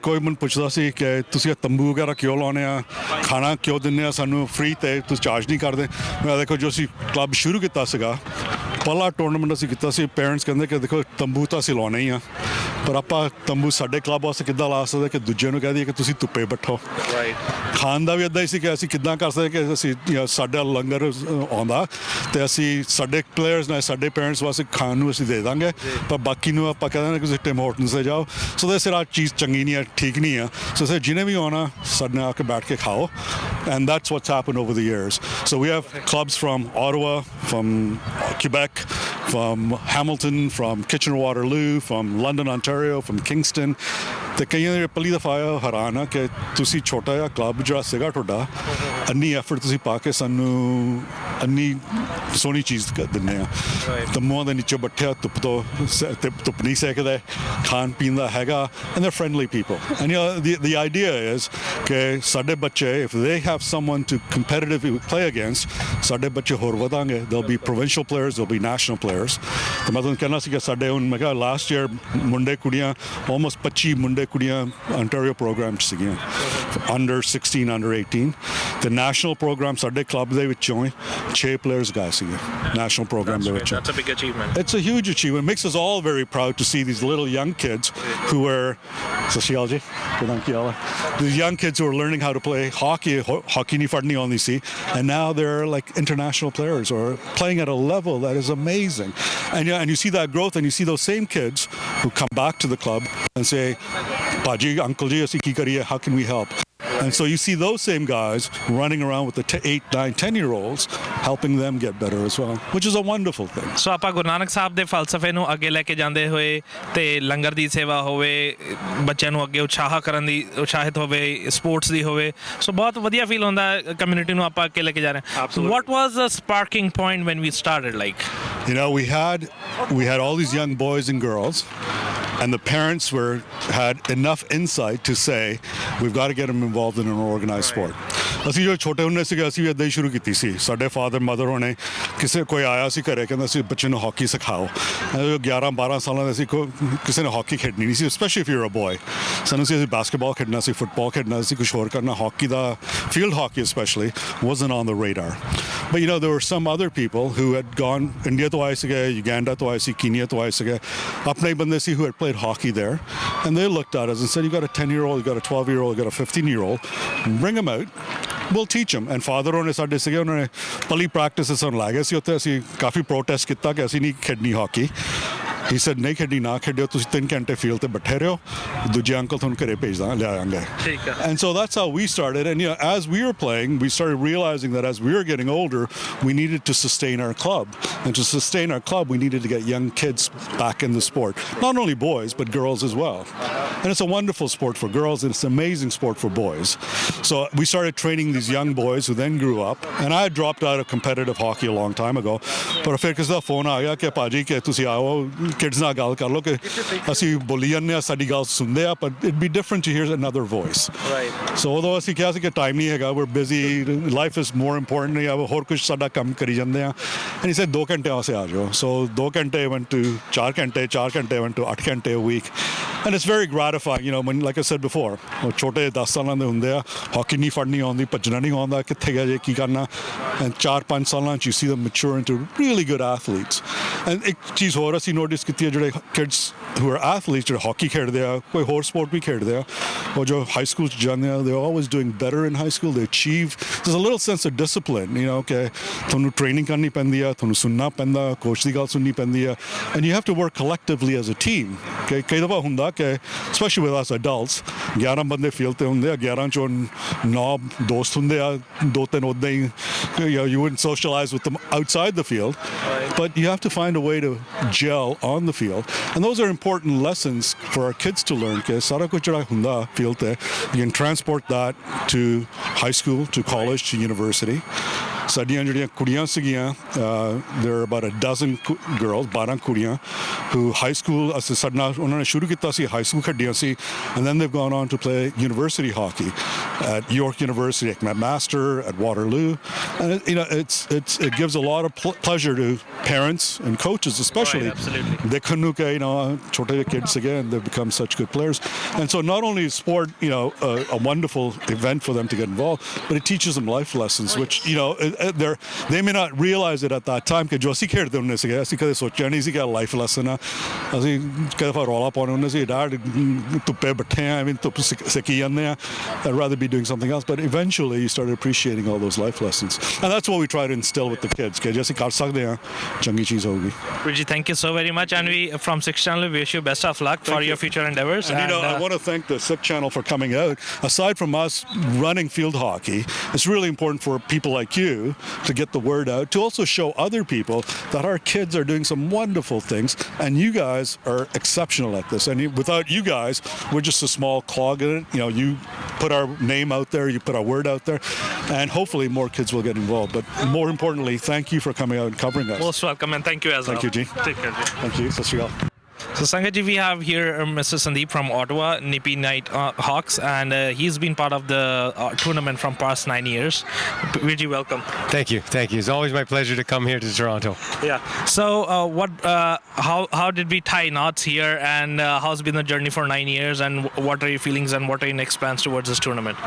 ਕੋਈ ਮੈਨੂੰ ਪੁੱਛਦਾ ਸੀ ਕਿ ਤੁਸੀਂ ਤੰਬੂ ਵਗੈਰਾ ਕਿਉਂ ਲਾਉਂਦੇ ਆ, ਖਾਣਾ ਕਿਉਂ ਦਿੰਦੇ ਆ ਸਾਨੂੰ ਫ੍ਰੀ, ਤੇ ਤੁਸੀਂ ਚਾਰਜ ਨਹੀਂ ਕਰਦੇ। ਮੈਂ ਦੇਖੋ ਜੋ ਅਸੀਂ ਕਲੱਬ ਸ਼ੁਰੂ ਕੀਤਾ ਸੀਗਾ, ਪਹਿਲਾ ਟੂਰਨਾਮੈਂਟ ਅਸੀਂ ਕੀਤਾ ਸੀ, ਪੇਰੈਂਟਸ ਕਹਿੰਦੇ ਕਿ ਦੇਖੋ ਤੰਬੂ ਤਾਂ ਅਸੀਂ ਲਾਉਣੇ ਹੀ ਆ, ਪਰ ਆਪਾਂ ਤੰਬੂ ਸਾਡੇ ਕਲੱਬ ਵਾਸਤੇ ਕਿੱਦਾਂ ਲਾ ਸਕਦੇ ਕਿ ਦੂਜੇ ਨੂੰ ਕਹਿ ਦਈਏ ਕਿ ਤੁਸੀਂ ਧੁੱਪੇ ਬੈਠੋ। ਖਾਣ ਦਾ ਵੀ ਇੱਦਾਂ ਹੀ ਸੀ ਕਿ ਅਸੀਂ ਕਿੱਦਾਂ ਕਰ ਸਕਦੇ ਕਿ ਅਸੀਂ ਸਾਡਾ ਲੰਗਰ ਆਉਂਦਾ, ਤੇ ਅਸੀਂ ਸਾਡੇ ਪਲੇਅਰਸ ਨਾਲ ਸਾਡੇ ਪੇਰੈਂਟਸ ਵਾਸਤੇ ਖਾਣ ਨੂੰ ਅਸੀਂ ਦੇ ਦਾਂਗੇ, ਪਰ ਬਾਕੀ ਨੂੰ ਆਪਾਂ ਕਹਿੰਦੇ ਕਿ ਤੁਸੀਂ ਟਿਮ ਹੋਰਟਨਸ ਤੇ ਜਾਓ। ਸੋ ਦੇ ਸਿਰ ਆ ਚੀਜ਼ ਚੰਗੀ ਨਹੀਂ ਹੈ, ਠੀਕ ਨਹੀਂ ਆ। ਸੋ ਸੇ ਜਿਹਨੇ ਵੀ ਆਉਣਾ ਸਾਡੇ ਨਾਲ ਆ ਕੇ ਬੈਠ ਕੇ ਖਾਓ, and that's what's happened over the years. So we have clubs from Ottawa, from Quebec, from Hamilton, from Kitchener-Waterloo, from London, Ontario, from Kingston. ਤੇ ਕਈਆਂ ਦੇ ਪਹਿਲੀ ਦਫਾ ਹੈਰਾਨ ਆ ਕਿ ਤੁਸੀਂ ਛੋਟਾ ਜਿਹਾ ਕਲੱਬ ਜਿਹੜਾ ਸੀਗਾ ਤੁਹਾਡਾ, ਇੰਨੀ ਐਫਰਟ ਤੁਸੀਂ ਪਾ ਕੇ ਸਾਨੂੰ ਇੰਨੀ ਸੋਹਣੀ ਚੀਜ਼ ਦਿੰਦੇ ਆ। ਤੰਬੂਆਂ ਦੇ ਨੀਚੇ ਬੈਠਿਆ ਧੁੱਪ ਨਹੀਂ ਸੇਕਦੇ, ਖਾਣ ਪੀਣ ਦਾ ਹੈਗਾ, and they're friendly people. And the idea is ਕਿ ਸਾਡੇ ਬੱਚੇ, if they have someone to competitively play against, ਸਾਡੇ ਬੱਚੇ ਹੋਰ ਵਧਾਂਗੇ। They'll be provincial players, they'll be national players. ਤੇ ਮੈਂ ਤੁਹਾਨੂੰ ਕਹਿਣਾ ਸੀ ਕਿ ਸਾਡੇ ਹੁਣ ਮੈਂ ਕਿਹਾ ਲਾਸਟ ਈਅਰ ਮੁੰਡੇ ਕੁੜੀਆਂ almost 25 ਮੁੰਡੇ ਕੁੜੀਆਂ ਅੰਟਾਰੀਓ ਪ੍ਰੋਗਰਾਮ 'ਚ ਸੀਗੀਆਂ, ਅੰਡਰ 16 ਅੰਡਰ 18। ਤੇ ਨੈਸ਼ਨਲ ਪ੍ਰੋਗਰਾਮ ਸਾਡੇ ਕਲੱਬ ਦੇ ਵਿੱਚੋਂ 6 ਪਲੇਅਰਸ ਗਏ ਸੀਗੇ ਨੈਸ਼ਨਲ ਪ੍ਰੋਗਰਾਮ ਦੇ ਵਿੱਚ। That's a big achievement. It's a huge achievement. It makes us all very proud to see these little young kids who are sociology. These young kids who are learning how to play hockey. Hockey ਨਹੀਂ ਫੜਨੀ ਆਉਂਦੀ ਸੀ, and now they're like international players or playing at a level that is amazing. And you see that growth, and you see those same kids who come back to the club and say, Paji, Uncle Ji, ਅਸੀਂ ਕੀ ਕਰੀਏ? How can we help? And so you see those same guys running around with the 8, 9, 10-year-olds, helping them get better as well, which is a wonderful thing. ਸੋ ਆਪਾਂ ਗੁਰੂ ਨਾਨਕ ਸਾਹਿਬ ਦੇ ਫਲਸਫੇ ਨੂੰ ਅੱਗੇ ਲੈ ਕੇ ਜਾਂਦੇ ਹੋਏ, ਤੇ ਲੰਗਰ ਦੀ ਸੇਵਾ ਹੋਵੇ, ਬੱਚਿਆਂ ਨੂੰ ਅੱਗੇ ਉਤਸ਼ਾਹਿਤ ਹੋਵੇ, ਸਪੋਰਟਸ ਦੀ ਹੋਵੇ, ਸੋ ਬਹੁਤ ਵਧੀਆ ਫੀਲ ਹੁੰਦਾ ਕਮਿਊਨਿਟੀ ਨੂੰ ਆਪਾਂ ਅੱਗੇ ਲੈ ਕੇ ਜਾ ਰਹੇ ਹਾਂ। What was the sparking point when we started? Like, we had all these young boys and girls, and the parents had enough insight to say we've got to get them involved in an organized sport. ਅਸੀਂ ਜੋ ਛੋਟੇ ਹੁੰਦੇ ਸੀਗੇ ਅਸੀਂ ਵੀ ਇੱਦਾਂ ਹੀ ਸ਼ੁਰੂ ਕੀਤੀ ਸੀ। ਸਾਡੇ ਫਾਦਰ ਮਦਰ ਹੋਣੇ, ਕਿਸੇ ਕੋਈ ਆਇਆ ਸੀ ਘਰੇ, ਕਹਿੰਦਾ ਸੀ ਬੱਚੇ ਨੂੰ ਹਾਕੀ ਸਿਖਾਓ। 11-12 ਸਾਲਾਂ ਦੇ ਸੀ, ਕਿਸੇ ਨੇ ਹਾਕੀ ਖੇਡਣੀ ਨਹੀਂ ਸੀ, specially if you are a boy. ਸਾਨੂੰ ਸੀ ਅਸੀਂ ਬਾਸਕਟਬਾਲ ਖੇਡਣਾ ਸੀ, ਫੁੱਟਬਾਲ ਖੇਡਣਾ ਸੀ, ਕੁਛ ਹੋਰ ਕਰਨਾ। Hockey the field hockey especially wasn't on the radar. But there were some other people who had gone, India ਤੋਂ ਆਏ ਸੀਗੇ, Uganda ਤੋਂ ਆਏ ਸੀ, Kenya ਤੋਂ ਆਏ ਸੀਗੇ, ਆਪਣੇ ਬੰਦੇ ਸੀ who had played hockey there, and they looked at us and said, you got a 10-year-old, you got a 12-year-old, you got a 15-year-old, bring them out, we'll teach them. And father ਹੋਣੇ ਸਾਡੇ ਸੀਗੇ, ਉਹਨਾਂ ਨੇ ਪਹਿਲੀ practice ਸਾਨੂੰ ਲੈ ਗਏ ਸੀ ਉੱਥੇ। ਅਸੀਂ ਕਾਫੀ ਪ੍ਰੋਟੈਸਟ ਕੀਤਾ ਕਿ ਅਸੀਂ ਨਹੀਂ ਖੇਡਣੀ ਹਾਕੀ, he said ਨਹੀਂ ਖੇਡੀ ਨਾ ਖੇਡਿਓ ਤੁਸੀਂ 3 ਘੰਟੇ ਫੀਲਡ ਤੇ ਬੈਠੇ ਰਹੋ ਦੂਜੇ ਅੰਕਲ ਤੁਹਾਨੂੰ ਘਰੇ ਭੇਜ ਦਾਂ ਲੈ ਆਵਾਂਗੇ ਠੀਕ ਹੈ And so that's how we started. And as we were playing, we started realizing that as we were getting older, we needed to sustain our club. And to sustain our club, we needed to get young kids back in the sport. Not only boys, but girls as well. And it's a wonderful sport for girls, and it's an amazing sport for boys. So we started training these young boys who then grew up. And I had dropped out of competitive hockey a long time ago. But ਫਿਰ ਕਿਸੇ ਦਾ phone ਆ ਗਿਆ ਕਿ ਭਾਜੀ ਕਿ ਤੁਸੀਂ ਆਓ kids ਨਾਲ ਗੱਲ ਕਰ ਲਓ ਕਿ ਅਸੀਂ ਬੋਲੀ ਜਾਂਦੇ ਹਾਂ ਸਾਡੀ ਗੱਲ ਸੁਣਦੇ ਆ but it'd be different to hear another voice. Right. So although ਅਸੀਂ ਕਿਹਾ ਸੀ ਕਿ ਟਾਈਮ ਨਹੀਂ ਹੈਗਾ we're busy life is more important ਜਾਂ ਹੋਰ ਕੁਝ ਸਾਡਾ ਕੰਮ ਕਰੀ ਜਾਂਦੇ ਆ and he said 2 ਘੰਟੇ ਵਾਸਤੇ ਆ ਜਾਓ so 2 ਘੰਟੇ went to 4 ਘੰਟੇ 4 ਘੰਟੇ went to 8 ਘੰਟੇ a week and it's very gratifying when like I said before ਉਹ ਛੋਟੇ 10 ਸਾਲਾਂ ਦੇ ਹੁੰਦੇ ਆ ਹਾਕੀ ਨਹੀਂ ਫੜਨੀ ਆਉਂਦੀ ਭੱਜਣਾ ਨਹੀਂ ਆਉਂਦਾ ਕਿੱਥੇ ਗਿਆ ਜੇ ਕੀ ਕਰਨਾ and 4-5 ਸਾਲਾਂ ਚ you see them mature into really good athletes and ਇੱਕ ਚੀਜ਼ ਹੋਰ ਅਸੀਂ ਨੋਟਿਸ ਕੀਤੀ ਹੈ ਜਿਹੜੇ kids who are athletes ਜਿਹੜੇ ਹਾਕੀ ਖੇਡਦੇ ਆ ਕੋਈ ਹੋਰ ਸਪੋਰਟ ਵੀ ਖੇਡਦੇ ਆ ਉਹ ਜੋ ਹਾਈ ਸਕੂਲ ਚ ਜਾਂਦੇ ਆ they're always doing better in high school they achieve there's a little sense of discipline ਕਿ ਤੁਹਾਨੂੰ ਟ੍ਰੇਨਿੰਗ ਕਰਨੀ ਪੈਂਦੀ ਆ ਤੁਹਾਨੂੰ ਸੁਣਨਾ ਪੈਂਦਾ ਕੋਚ ਦੀ ਗੱਲ ਸੁਣਨੀ ਪੈਂਦੀ ਆ and you have to work collectively as a team ਕਈ ਦਫਾ ਹੁੰਦਾ ਕਿ especially with us adults 11 ਬੰਦੇ ਫੀਲਡ ਤੇ ਹੁੰਦੇ ਆ 11 ਚੋਂ 9 ਦੋਸਤ ਹੁੰਦੇ ਆ 2-3 ਉਦਾਂ ਹੀ you wouldn't socialize with them outside the field but you have to find a way to gel on the field and those are important lessons for our kids to learn ਕਿ ਸਾਰਾ ਕੁਝ ਜਿਹੜਾ ਹੁੰਦਾ field ਤੇ you can transport that to high school to college to university ਸਾਡੀਆਂ ਜਿਹੜੀਆਂ ਕੁੜੀਆਂ ਸੀਗੀਆਂ there are about a dozen girls 12 ਕੁੜੀਆਂ who high school ਅਸੀਂ ਸਾਡੇ ਨਾਲ ਉਹਨਾਂ ਨੇ ਸ਼ੁਰੂ ਕੀਤਾ ਸੀ high school ਖੇਡੀਆਂ ਸੀ and then they've gone on to play university hockey at York University at McMaster at Waterloo and it gives a lot of pleasure to parents and coaches especially ਦੇਖਣ ਨੂੰ ਕਿ ਛੋਟੇ ਜਿਹੇ kids again they've become such good players and so not only is sport a wonderful event for them to get involved but it teaches them life lessons which they may not realize it at that time ਕਿ ਜੋ ਅਸੀਂ ਖੇਡਦੇ ਹੁੰਦੇ ਸੀਗੇ ਅਸੀਂ ਕਦੇ ਸੋਚਿਆ ਨਹੀਂ ਸੀ ਕਿ ਲਾਈਫ ਲੈਸਨ ਆ ਅਸੀਂ ਕਦੇ ਫਾ ਰੌਲਾ ਪਾਉਂਦੇ ਹੁੰਦੇ ਸੀ ਡੈਡ ਧੁੱਪੇ ਬੈਠੇ ਆ ਐਵੇਂ ਧੁੱਪ ਸਕੀ ਜਾਂਦੇ ਆ I'd rather be doing something else but eventually you started appreciating all those life lessons and that's what we try to instill with the kids ਕਿ ਜੇ ਅਸੀਂ ਕਰ ਸਕਦੇ ਆ ਚੰਗੀ ਚੀਜ਼ ਹੋਊਗੀ Ruji, thank you so very much and we from Six Channel wish you best of luck for your future endeavors and I want to thank the Six Channel for coming out aside from us running field hockey it's really important for people like you to get the word out to also show other people that our kids are doing some wonderful things and you guys are exceptional at this and without you guys we're just a small clog in it you put our name out there you put our word out there and hopefully more kids will get involved but more importantly thank you for coming out and covering us most welcome and thank you as well thank you G take care G. thank you Sat Shri Akal So Sangat ji, we have here Mr. Sandeep from Ottawa, Nippy Night Hawks, and he's been part of the tournament from past 9 years. Virji, welcome. Thank you. It's always my pleasure to come here to Toronto. Yeah. So, how did we tie knots here, and how's been the journey for 9 years, and what are your feelings and what are your next plans towards this tournament?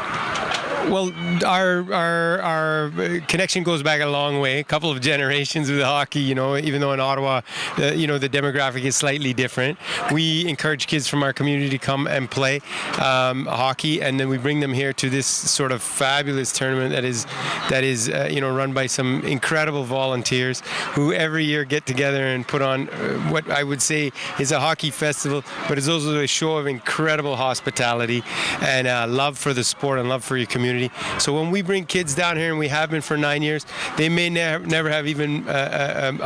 Well, our connection goes back a long way, a couple of generations with hockey. Even though in Ottawa, the demographic is slightly different. We encourage kids from our community to come and play hockey, and then we bring them here to this sort of fabulous tournament that is run by some incredible volunteers who every year get together and put on what I would say is a hockey festival, but it's also a show of incredible hospitality and love for the sport and love for your community. So when we bring kids down here, and we have been for 9 years, they may never have even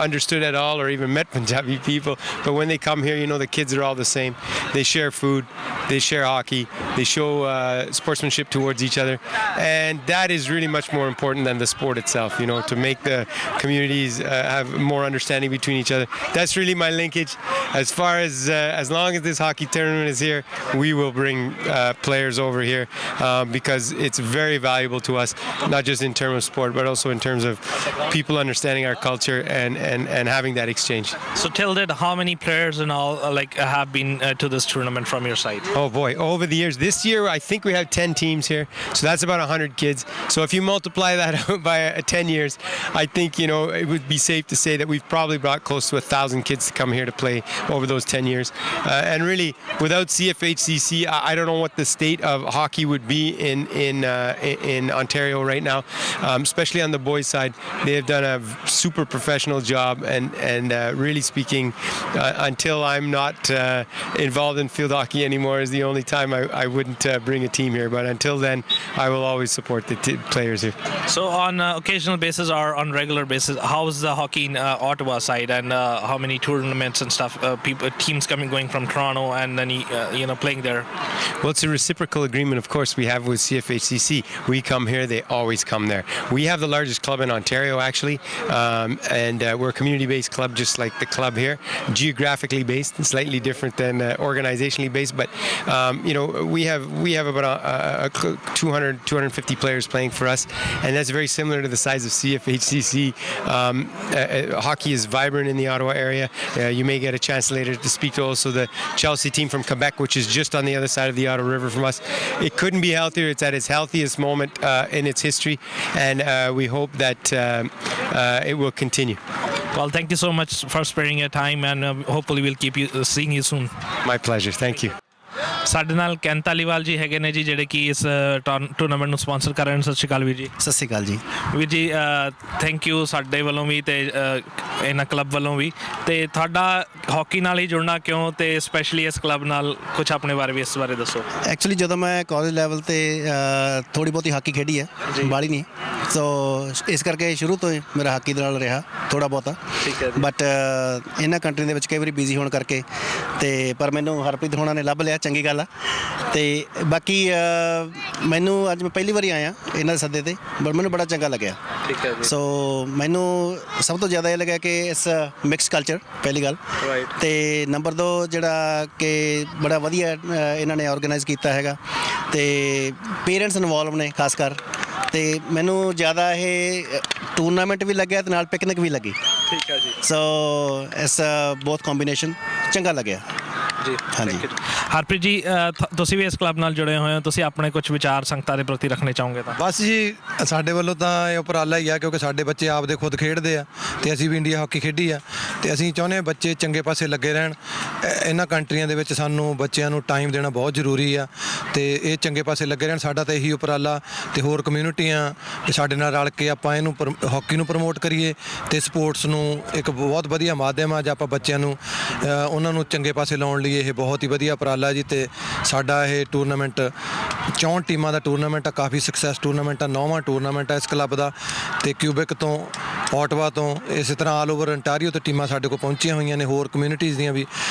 understood at all or even met Punjabi people, but when they come here, the kids are all the same. They share food, they share hockey, they show sportsmanship towards each other, and that is really much more important than the sport itself, to make the communities have more understanding between each other. That's really my linkage. As long as this hockey tournament is here, we will bring players over here because it's very valuable to us, not just in terms of sport, but also in terms of people understanding our culture and having that exchange. So till date, how many players and all have been to this tournament from your side? Oh boy, over the years. This year, I think we have 10 teams here, so that's about 100 kids. So if you multiply that out by 10 years, I think it would be safe to say that we've probably brought close to 1,000 kids to come here to play over those 10 years. And really, without CFHCC, I don't know what the state of hockey would be in in Ontario right now, especially on the boys' side. They have done a super professional job, and really speaking, until I'm not involved in field hockey anymore is the only time I wouldn't bring a team here. But until then, I will always support the players here. So on occasional basis or on regular basis, how's the hockey in Ottawa side, and how many tournaments and stuff? Teams going from Toronto and then playing there. Well, it's a reciprocal agreement, of course, we have with CFHCC. We come here, they always come there. We have the largest club in Ontario, actually, and we're a community-based club, just like the club here, geographically based, slightly different than organizationally based. But we have about 250 players playing for us, and that's very similar to the size of CFHCC. Hockey is vibrant in the Ottawa area. You may get a chance later to speak to also the Chelsea team from Quebec, which is just on the other side of the Ottawa River from us. It couldn't be healthier. It's at its healthiest moment in its history, and we hope that it will continue. Well, thank you so much for sparing your time, and hopefully we'll keep seeing you soon. My pleasure. Thank you. ਸਾਡੇ ਨਾਲ can Dhaliwal ਜੀ ਹੈਗੇ ਨੇ ਜੀ, ਜਿਹੜੇ ਕਿ ਇਸ tournament ਨੂੰ ਸਪਾਂਸਰ ਕਰ ਰਹੇ ਨੇ। ਸਤਿ ਸ਼੍ਰੀ ਅਕਾਲ ਵੀਰ ਜੀ। ਸਤਿ ਸ਼੍ਰੀ ਅਕਾਲ ਜੀ। ਵੀਰ ਜੀ ਥੈਂਕ ਯੂ ਸਾਡੇ ਵੱਲੋਂ ਵੀ ਤੇ ਇਹਨਾਂ ਕਲੱਬ ਵੱਲੋਂ ਵੀ, ਤੇ ਤੁਹਾਡਾ ਹਾਕੀ ਨਾਲ ਹੀ ਜੁੜਨਾ ਕਿਉਂ, ਤੇ ਸਪੈਸ਼ਲੀ ਇਸ ਕਲੱਬ ਨਾਲ ਕੁਝ ਆਪਣੇ ਬਾਰੇ ਵੀ ਇਸ ਬਾਰੇ ਦੱਸੋ। ਐਕਚੁਅਲੀ ਜਦੋਂ ਮੈਂ ਕਾਲਜ ਲੈਵਲ ਤੇ ਥੋੜ੍ਹੀ ਬਹੁਤੀ ਹਾਕੀ ਖੇਡੀ ਹੈ, ਬਾਹਲੀ ਨਹੀਂ, ਸੋ ਇਸ ਕਰਕੇ ਸ਼ੁਰੂ ਤੋਂ ਹੀ ਮੇਰਾ ਹਾਕੀ ਦੇ ਨਾਲ ਰਿਹਾ ਥੋੜ੍ਹਾ ਬਹੁਤਾ। ਠੀਕ ਹੈ। ਬਟ ਇਹਨਾਂ ਕੰਟਰੀ ਦੇ ਵਿੱਚ ਕਈ ਵਾਰੀ ਬਿਜ਼ੀ ਹੋਣ ਕਰਕੇ ਤੇ ਪਰ ਮੈਨੂੰ ਹਰਪ੍ਰੀਤ ਹੋਣਾ ਨੇ ਲੱਭ ਲਿਆ, ਚੰਗੀ ਗੱਲ ਆ। ਤੇ ਬਾਕੀ ਮੈਨੂੰ ਅੱਜ ਮੈਂ ਪਹਿਲੀ ਵਾਰੀ ਆਇਆ ਇਹਨਾਂ ਦੇ ਸੱਦੇ ਤੇ, ਬਟ ਮੈਨੂੰ ਬੜਾ ਚੰਗਾ ਲੱਗਿਆ। ਠੀਕ ਹੈ ਜੀ। ਸੋ ਮੈਨੂੰ ਸਭ ਤੋਂ ਜ਼ਿਆਦਾ ਇਹ ਲੱਗਿਆ ਕਿ ਇਸ ਮਿਕਸ ਕਲਚਰ ਪਹਿਲੀ ਗੱਲ, ਤੇ ਨੰਬਰ 2 ਜਿਹੜਾ ਕਿ ਬੜਾ ਵਧੀਆ ਇਹਨਾਂ ਨੇ ਆਰਗੇਨਾਈਜ਼ ਕੀਤਾ ਹੈਗਾ, ਤੇ ਪੇਰੈਂਟਸ ਇਨਵੋਲਵ ਨੇ ਖਾਸ ਕਰ, ਤੇ ਮੈਨੂੰ ਜ਼ਿਆਦਾ ਇਹ ਟੂਰਨਾਮੈਂਟ ਵੀ ਲੱਗਿਆ ਤੇ ਨਾਲ ਪਿਕਨਿਕ ਵੀ ਲੱਗੀ। ਠੀਕ ਹੈ ਜੀ। ਸੋ ਇਸ ਬਹੁਤ ਕੰਬੀਨੇਸ਼ਨ ਚੰਗਾ ਲੱਗਿਆ ਜੀ। ਹਾਂਜੀ। ਹਰਪ੍ਰੀਤ ਜੀ ਤੁਸੀਂ ਵੀ ਇਸ ਕਲੱਬ ਨਾਲ ਜੁੜੇ ਹੋਏ ਹੋ, ਤੁਸੀਂ ਆਪਣੇ ਕੁਝ ਵਿਚਾਰ ਸੰਗਤਾਂ ਦੇ ਪ੍ਰਤੀ ਰੱਖਣੇ ਚਾਹੋਗੇ ਤਾਂ? ਬਸ ਜੀ ਸਾਡੇ ਵੱਲੋਂ ਤਾਂ ਇਹ ਉਪਰਾਲਾ ਹੀ ਆ, ਕਿਉਂਕਿ ਸਾਡੇ ਬੱਚੇ ਆਪਦੇ ਖੁਦ ਖੇਡਦੇ ਆ, ਤੇ ਅਸੀਂ ਵੀ ਇੰਡੀਆ ਹਾਕੀ ਖੇਡੀ ਆ, ਤੇ ਅਸੀਂ ਚਾਹੁੰਦੇ ਹਾਂ ਬੱਚੇ ਚੰਗੇ ਪਾਸੇ ਲੱਗੇ ਰਹਿਣ। ਇਹਨਾਂ ਕੰਟਰੀਆਂ ਦੇ ਵਿੱਚ ਸਾਨੂੰ ਬੱਚਿਆਂ ਨੂੰ ਟਾਈਮ ਦੇਣਾ ਬਹੁਤ ਜ਼ਰੂਰੀ ਆ, ਤੇ ਇਹ ਚੰਗੇ ਪਾਸੇ ਲੱਗੇ ਰਹਿਣ। ਸਾਡਾ ਤਾਂ ਇਹੀ ਉਪਰਾਲਾ, ਤੇ ਹੋਰ ਕਮਿਊਨਿਟੀਆਂ ਤੇ ਸਾਡੇ ਨਾਲ ਰਲ ਕੇ ਆਪਾਂ ਇਹਨੂੰ ਹਾਕੀ ਨੂੰ ਪ੍ਰਮੋਟ ਕਰੀਏ, ਤੇ ਸਪੋਰਟਸ ਨੂੰ ਇੱਕ ਬਹੁਤ ਵਧੀਆ ਮਾਧਿਅਮ ਆ ਜੇ ਆਪਾਂ ਬੱਚਿਆਂ ਨੂੰ ਉਹਨਾਂ ਨੂੰ ਚੰਗੇ ਪਾਸੇ ਲਾਉਣ ਲਈ। ਇਹ ਬਹੁਤ ਹੀ ਵਧੀਆ ਉਪਰਾਲਾ ਜੀ, ਤੇ ਸਾਡਾ ਇਹ ਟੂਰਨਾਮੈਂਟ 64 ਟੀਮਾਂ ਦਾ ਟੂਰਨਾਮੈਂਟ ਆ, ਕਾਫੀ ਸਕਸੈਸ ਟੂਰਨਾਮੈਂਟ ਆ, 9ਵਾਂ ਟੂਰਨਾਮੈਂਟ ਆ ਇਸ ਕਲੱਬ ਦਾ, ਤੇ ਕਿਊਬਿਕ ਤੋਂ, ਓਟਵਾ ਤੋਂ, ਇਸੇ ਤਰ੍ਹਾਂ ਆਲ ਓਵਰ ਅੰਟਾਰੀਓ ਤੋਂ ਟੀਮਾਂ ਸਾਡੇ ਕੋਲ ਪਹੁੰਚੀਆਂ ਹੋਈਆਂ ਨੇ, ਹੋਰ ਕਮਿਊਨਿਟੀਜ਼ ਦੀਆਂ ਵੀ।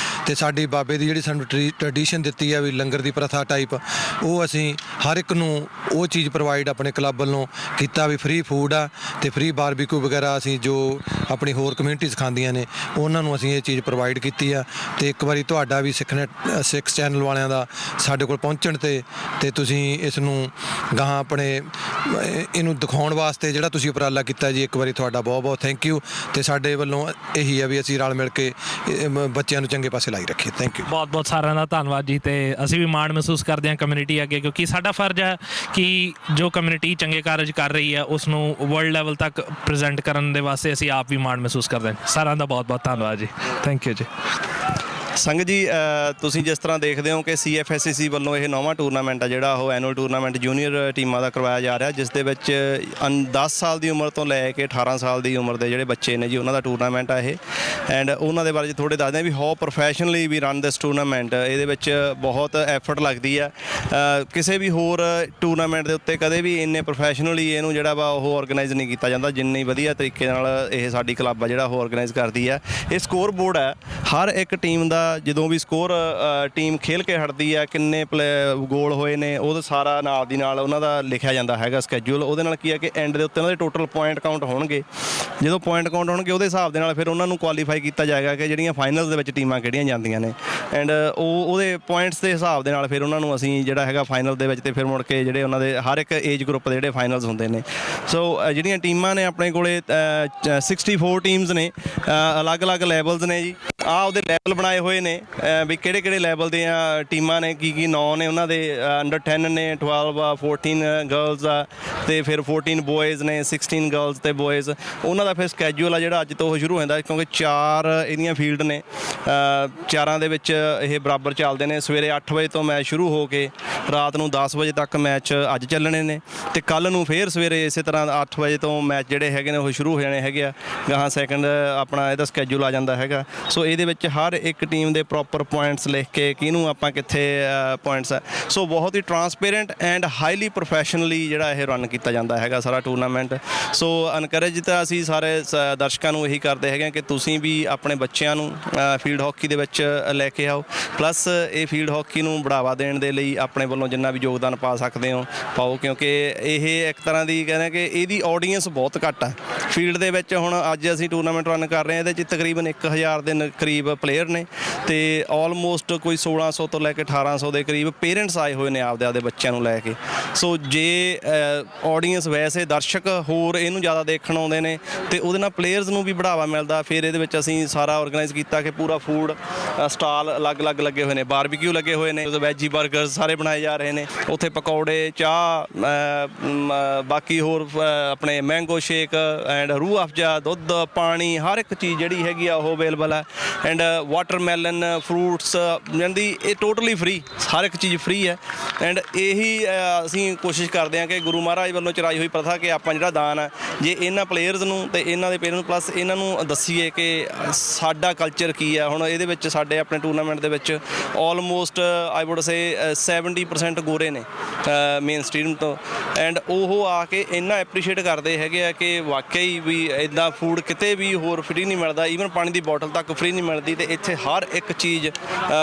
ਤੇ ਸਾਡੀ ਬਾਬੇ ਦੀ ਜਿਹੜੀ ਸਾਨੂੰ ਟ੍ਰੈਡੀਸ਼ਨ ਦਿੱਤੀ ਆ ਵੀ ਲੰਗਰ ਦੀ ਪ੍ਰਥਾ ਟਾਈਪ, ਉਹ ਅਸੀਂ ਹਰ ਇੱਕ ਨੂੰ ਉਹ ਚੀਜ਼ ਪ੍ਰੋਵਾਈਡ ਆਪਣੇ ਕਲੱਬ ਵੱਲੋਂ ਕੀਤਾ ਵੀ ਫ੍ਰੀ ਫੂਡ ਆ, ਤੇ ਫ੍ਰੀ ਬਾਰਬੀਕਿਊ ਵਗੈਰਾ ਅਸੀਂ ਜੋ ਆਪਣੀ ਹੋਰ ਕਮਿਊਨਿਟੀਜ਼ ਖਾਂਦੀਆਂ ਨੇ ਉਹਨਾਂ ਨੂੰ ਅਸੀਂ ਇਹ ਚੀਜ਼ ਪ੍ਰੋਵਾਈਡ ਕੀਤੀ ਆ। ਤੇ ਇੱਕ ਵਾਰੀ ਤੁਹਾਡਾ ਵੀ ਸਿੱਖ ਚੈਨਲ ਵਾਲਿਆਂ ਦਾ ਸਾਡੇ ਕੋਲ ਪਹੁੰਚਣ ਤੇ ਤੁਸੀਂ ਇਸ ਨੂੰ ਗਾਹਾਂ ਆਪਣੇ ਇਹਨੂੰ ਦਿਖਾਉਣ ਵਾਸਤੇ ਜਿਹੜਾ ਤੁਸੀਂ ਉਪਰਾਲਾ ਕੀਤਾ ਜੀ, ਇੱਕ ਵਾਰੀ ਤੁਹਾਡਾ ਬਹੁਤ ਬਹੁਤ ਥੈਂਕ ਯੂ। ਤੇ ਸਾਡੇ ਵੱਲੋਂ ਇਹੀ ਆ ਵੀ ਅਸੀਂ ਰਲ ਮਿਲ ਕੇ ਬੱਚਿਆਂ ਨੂੰ ਚੰਗੇ ਪਾਸੇ ਲਾਈ ਰੱਖੀਏ। Thank you. ਬਹੁਤ ਬਹੁਤ ਸਾਰਿਆਂ ਦਾ ਧੰਨਵਾਦ ਜੀ। ਤੇ ਅਸੀਂ ਵੀ ਮਾਣ ਮਹਿਸੂਸ ਕਰਦੇ ਹਾਂ ਕਮਿਊਨਿਟੀ ਅੱਗੇ, ਕਿਉਂਕਿ ਸਾਡਾ ਫਰਜ਼ ਹੈ ਕਿ ਜੋ ਕਮਿਊਨਿਟੀ ਚੰਗੇ ਕਾਰਜ ਕਰ ਰਹੀ ਹੈ ਉਸ ਨੂੰ ਵਰਲਡ ਲੈਵਲ ਤੱਕ ਪ੍ਰੈਜ਼ੈਂਟ ਕਰਨ ਦੇ ਵਾਸਤੇ ਅਸੀਂ ਆਪ ਵੀ ਮਾਣ ਮਹਿਸੂਸ ਕਰਦੇ ਹਾਂ। ਸਾਰਿਆਂ ਦਾ ਬਹੁਤ ਬਹੁਤ ਧੰਨਵਾਦ ਜੀ। ਥੈਂਕ ਯੂ ਜੀ। ਸੰਗਤ ਜੀ ਤੁਸੀਂ ਜਿਸ ਤਰ੍ਹਾਂ ਦੇਖਦੇ ਹੋ ਕਿ CFSCC ਵੱਲੋਂ ਇਹ 9ਵਾਂ ਟੂਰਨਾਮੈਂਟ ਆ ਜਿਹੜਾ ਉਹ ਐਨੂਅਲ ਟੂਰਨਾਮੈਂਟ ਜੂਨੀਅਰ ਟੀਮਾਂ ਦਾ ਕਰਵਾਇਆ ਜਾ ਰਿਹਾ, ਜਿਸ ਦੇ ਵਿੱਚ 10 ਸਾਲ ਦੀ ਉਮਰ ਤੋਂ ਲੈ ਕੇ 18 ਸਾਲ ਦੀ ਉਮਰ ਦੇ ਜਿਹੜੇ ਬੱਚੇ ਨੇ ਜੀ ਉਹਨਾਂ ਦਾ ਟੂਰਨਾਮੈਂਟ ਆ ਇਹ। ਐਂਡ ਉਹਨਾਂ ਦੇ ਬਾਰੇ ਥੋੜ੍ਹੇ ਦੱਸਦੇ ਹਾਂ ਵੀ how professionally we run this tournament. ਇਹਦੇ ਵਿੱਚ ਬਹੁਤ ਐਫਰਟ ਲੱਗਦੀ ਆ, ਕਿਸੇ ਵੀ ਹੋਰ ਟੂਰਨਾਮੈਂਟ ਦੇ ਉੱਤੇ ਕਦੇ ਵੀ ਇੰਨੇ ਪ੍ਰੋਫੈਸ਼ਨਲੀ ਇਹਨੂੰ ਜਿਹੜਾ ਵਾ ਉਹ ਆਰਗੇਨਾਈਜ਼ ਨਹੀਂ ਕੀਤਾ ਜਾਂਦਾ ਜਿੰਨੀ ਵਧੀਆ ਤਰੀਕੇ ਨਾਲ ਇਹ ਸਾਡੀ ਕਲੱਬ ਆ ਜਿਹੜਾ ਉਹ ਆਰਗੇਨਾਈਜ਼ ਕਰਦੀ ਆ। ਇਹ ਸਕੋਰ ਬੋਰਡ ਹੈ, ਹਰ ਇੱਕ ਟੀਮ ਦਾ ਜਦੋਂ ਵੀ ਸਕੋਰ ਟੀਮ ਖੇਲ ਕੇ ਹਟਦੀ ਆ ਕਿੰਨੇ ਗੋਲ ਹੋਏ ਨੇ ਉਹ ਸਾਰਾ ਨਾਲ ਦੀ ਨਾਲ ਉਹਨਾਂ ਦਾ ਲਿਖਿਆ ਜਾਂਦਾ ਹੈਗਾ ਸਕੈਜੂਲ। ਉਹਦੇ ਨਾਲ ਕੀ ਹੈ ਕਿ ਐਂਡ ਦੇ ਉੱਤੇ ਉਹਨਾਂ ਦੇ ਟੋਟਲ ਪੁਆਇੰਟ ਕਾਊਂਟ ਹੋਣਗੇ। ਜਦੋਂ ਪੁਆਇੰਟ ਕਾਊਂਟ ਹੋਣਗੇ ਉਹਦੇ ਹਿਸਾਬ ਦੇ ਨਾਲ ਫਿਰ ਉਹਨਾਂ ਨੂੰ ਕੁਆਲੀਫਾਈ ਕੀਤਾ ਜਾਏਗਾ ਕਿ ਜਿਹੜੀਆਂ ਫਾਈਨਲਸ ਦੇ ਵਿੱਚ ਟੀਮਾਂ ਕਿਹੜੀਆਂ ਜਾਂਦੀਆਂ ਨੇ। ਐਂਡ ਉਹਦੇ ਪੁਆਇੰਟਸ ਦੇ ਹਿਸਾਬ ਦੇ ਨਾਲ ਫਿਰ ਉਹਨਾਂ ਨੂੰ ਅਸੀਂ ਜਿਹੜਾ ਹੈਗਾ ਫਾਈਨਲ ਦੇ ਵਿੱਚ ਤੇ ਫਿਰ ਮੁੜ ਕੇ ਜਿਹੜੇ ਉਹਨਾਂ ਦੇ ਹਰ ਇੱਕ ਏਜ ਗਰੁੱਪ ਦੇ ਜਿਹੜੇ ਫਾਈਨਲਸ ਹੁੰਦੇ ਨੇ। ਸੋ ਜਿਹੜੀਆਂ ਟੀਮਾਂ ਨੇ ਆਪਣੇ ਕੋਲੇ 64 ਟੀਮਸ ਨੇ, ਅਲੱਗ-ਅਲੱਗ ਲੈਵਲਸ ਨੇ ਜੀ। ਉਹਦੇ ਲੈਵਲ ਬਣਾਏ ਹੋਏ ਨੇ ਵੀ ਕਿਹੜੇ ਲੈਵਲ ਦੀਆਂ ਟੀਮਾਂ ਨੇ, ਕੀ ਨਾਂ ਨੇ ਉਹਨਾਂ ਦੇ। ਅੰਡਰ 10 ਨੇ, 12 ਆ, 14 ਗਰਲਸ ਆ, ਤੇ ਫਿਰ 14 ਬੋਇਜ਼ ਨੇ, 16 ਗਰਲਸ ਤੇ ਬੋਇਜ਼। ਉਹਨਾਂ ਦਾ ਫਿਰ ਸਕੈਜੂਅਲ ਆ ਜਿਹੜਾ ਅੱਜ ਤੋਂ ਉਹ ਸ਼ੁਰੂ ਹੋ ਜਾਂਦਾ, ਕਿਉਂਕਿ 4 ਇਹਦੀਆਂ ਫੀਲਡ ਨੇ, 4 ਦੇ ਵਿੱਚ ਇਹ ਬਰਾਬਰ ਚੱਲਦੇ ਨੇ। ਸਵੇਰੇ 8 ਵਜੇ ਤੋਂ ਮੈਚ ਸ਼ੁਰੂ ਹੋ ਕੇ ਰਾਤ ਨੂੰ 10 ਵਜੇ ਤੱਕ ਮੈਚ ਅੱਜ ਚੱਲਣੇ ਨੇ ਤੇ ਕੱਲ ਨੂੰ ਫੇਰ ਸਵੇਰੇ ਇਸੇ ਤਰ੍ਹਾਂ 8 ਵਜੇ ਤੋਂ ਮੈਚ ਜਿਹੜੇ ਹੈਗੇ ਨੇ ਉਹ ਸ਼ੁਰੂ ਹੋ ਜਾਣੇ ਹੈਗੇ ਆ। ਗਾਹਾਂ ਸੈਕੰਡ ਆਪਣਾ ਇਹਦਾ ਸਕੇਜੂਲ ਆ ਜਾਂਦਾ ਹੈਗਾ। ਸੋ ਇਹਦੇ ਵਿੱਚ ਹਰ ਇੱਕ ਟੀਮ ਦੇ ਪ੍ਰੋਪਰ ਪੁਆਇੰਟਸ ਲਿਖ ਕੇ ਕਿਹਨੂੰ ਆਪਾਂ ਕਿੱਥੇ ਪੁਆਇੰਟਸ ਹੈ। ਸੋ ਬਹੁਤ ਹੀ ਟਰਾਂਸਪੇਰੈਂਟ ਐਂਡ ਹਾਈਲੀ ਪ੍ਰੋਫੈਸ਼ਨਲੀ ਜਿਹੜਾ ਇਹ ਰਨ ਕੀਤਾ ਜਾਂਦਾ ਹੈਗਾ ਸਾਰਾ ਟੂਰਨਾਮੈਂਟ। ਸੋ ਅਨਕਰੇਜ ਤਾਂ ਅਸੀਂ ਸਾਰੇ ਦਰਸ਼ਕਾਂ ਨੂੰ ਇਹੀ ਕਰਦੇ ਹੈਗੇ ਕਿ ਤੁਸੀਂ ਵੀ ਆਪਣੇ ਬੱਚਿਆਂ ਨੂੰ ਫੀਲਡ ਹਾਕੀ ਦੇ ਵਿੱਚ ਲੈ ਕੇ ਆਓ, ਪਲੱਸ ਇਹ ਫੀਲਡ ਹਾਕੀ ਨੂੰ ਬੜਾਵਾ ਦੇਣ ਦੇ ਲਈ ਆਪਣੇ ਵੱਲੋਂ ਜਿੰਨਾ ਵੀ ਯੋਗਦਾਨ ਪਾ ਸਕਦੇ ਹੋ ਪਾਓ, ਕਿਉਂਕਿ ਇਹ ਇੱਕ ਤਰ੍ਹਾਂ ਦੀ ਕਹਿੰਦੇ ਕਿ ਇਹਦੀ ਆਡੀਅנס ਬਹੁਤ ਘੱਟ ਹੈ ਫੀਲਡ ਦੇ ਵਿੱਚ। ਹੁਣ ਅੱਜ ਅਸੀਂ ਟੂਰਨਾਮੈਂਟ ਰਨ ਕਰ ਰਹੇ ਹਾਂ, ਇਹਦੇ 'ਚ ਤਕਰੀਬਨ 1000 ਦੇ ਕਰੀਬ ਪਲੇਅਰ ਨੇ ਤੇ ਆਲਮੋਸਟ ਕੋਈ 1600 ਤੋਂ ਲੈ ਕੇ 1800 ਦੇ ਕਰੀਬ ਪੇਰੈਂਟਸ ਆਏ ਹੋਏ ਨੇ ਆਪਦੇ ਬੱਚਿਆਂ ਨੂੰ ਲੈ ਕੇ। ਸੋ ਜੇ ਆਡੀਅנס ਵੈਸੇ ਦਰਸ਼ਕ ਹੋਰ ਇਹਨੂੰ ਜ਼ਿਆਦਾ ਦੇਖਣ ਆਉਂਦੇ ਨੇ ਤੇ ਉਹਦੇ ਨਾਲ ਪਲੇਅਰਸ ਨੂੰ ਵੀ ਬੜਾਵਾ ਮਿਲਦਾ। ਫਿਰ ਇਹਦੇ ਵਿੱਚ ਅਸੀਂ ਸਾਰਾ ਆਰਗੇਨਾਈਜ਼ ਕੀਤਾ ਕਿ ਪੂਰਾ ਫੂਡ ਸਟਾਲ ਅਲੱਗ-ਅਲੱਗ ਲੱਗੇ ਹੋਏ ਨੇ, ਬਾਰਬੀਕਿਊ ਲੱਗੇ ਹੋਏ ਨੇ, ਵੈਜੀ 버ਗਰ ਸਾਰੇ ਬਣਾਏ ਜਾ ਰਹੇ ਨੇ, ਉੱਥੇ ਪਕੌੜੇ, ਚਾਹ, ਬਾਕੀ ਹੋਰ ਆਪਣੇ ਮੈਂਗੋ ਸ਼ੇਕ ਐਂਡ ਰੂਹ ਅਫਜਾ, ਦੁੱਧ, ਪਾਣੀ, ਹਰ ਇੱਕ ਚੀਜ਼ ਜਿਹੜੀ ਹੈਗੀ ਆ ਉਹ ਅਵੇਲੇਬਲ ਹੈ। ਐਂਡ ਵਾਟਰਮੈਲਨ, ਫਰੂਟਸ ਜਾਂਦੀ ਇਹ ਟੋਟਲੀ ਫ੍ਰੀ, ਹਰ ਇੱਕ ਚੀਜ਼ ਫ੍ਰੀ ਹੈ। ਐਂਡ ਇਹੀ ਅਸੀਂ ਕੋਸ਼ਿਸ਼ ਕਰਦੇ ਹਾਂ ਕਿ ਗੁਰੂ ਮਹਾਰਾਜ ਵੱਲੋਂ ਚਲਾਈ ਹੋਈ ਪ੍ਰਥਾ ਕਿ ਆਪਾਂ ਜਿਹੜਾ ਦਾਨ ਹੈ ਜੇ ਇਹਨਾਂ ਪਲੇਅਰਸ ਨੂੰ ਤੇ ਇਹਨਾਂ ਦੇ ਪੇਰੈਂਟਸ ਨੂੰ ਪਲੱਸ ਇਹਨਾਂ ਨੂੰ ਦੱਸੀਏ ਕਿ ਸਾਡਾ ਕਲਚਰ ਕੀ ਹੈ। ਹੁਣ ਇਹਦੇ ਵਿੱਚ ਸਾਡੇ ਆਪਣੇ ਟੂਰਨਾਮੈਂਟ ਦੇ ਵਿੱਚ ਆਲਮੋਸਟ ਆਈ ਵੁੱਡ ਸੇ 70% ਗੋਰੇ ਨੇ ਮੇਨ ਸਟਰੀਮ ਤੋਂ। ਐਂਡ ਉਹ ਆ ਕੇ ਇੰਨਾ ਐਪਰੀਸ਼ੀਏਟ ਕਰਦੇ ਹੈਗੇ ਆ ਕਿ ਵਾਕਈ ਵੀ ਇੱਦਾਂ ਫੂਡ ਕਿਤੇ ਵੀ ਹੋਰ ਫ੍ਰੀ ਨਹੀਂ ਮਿਲਦਾ, ਈਵਨ ਪਾਣੀ ਦੀ ਬੋਟਲ ਤੱਕ ਫ੍ਰੀ ਨਹੀਂ ਮਿਲਦੀ ਤੇ ਇੱਥੇ ਹਰ ਇੱਕ ਚੀਜ਼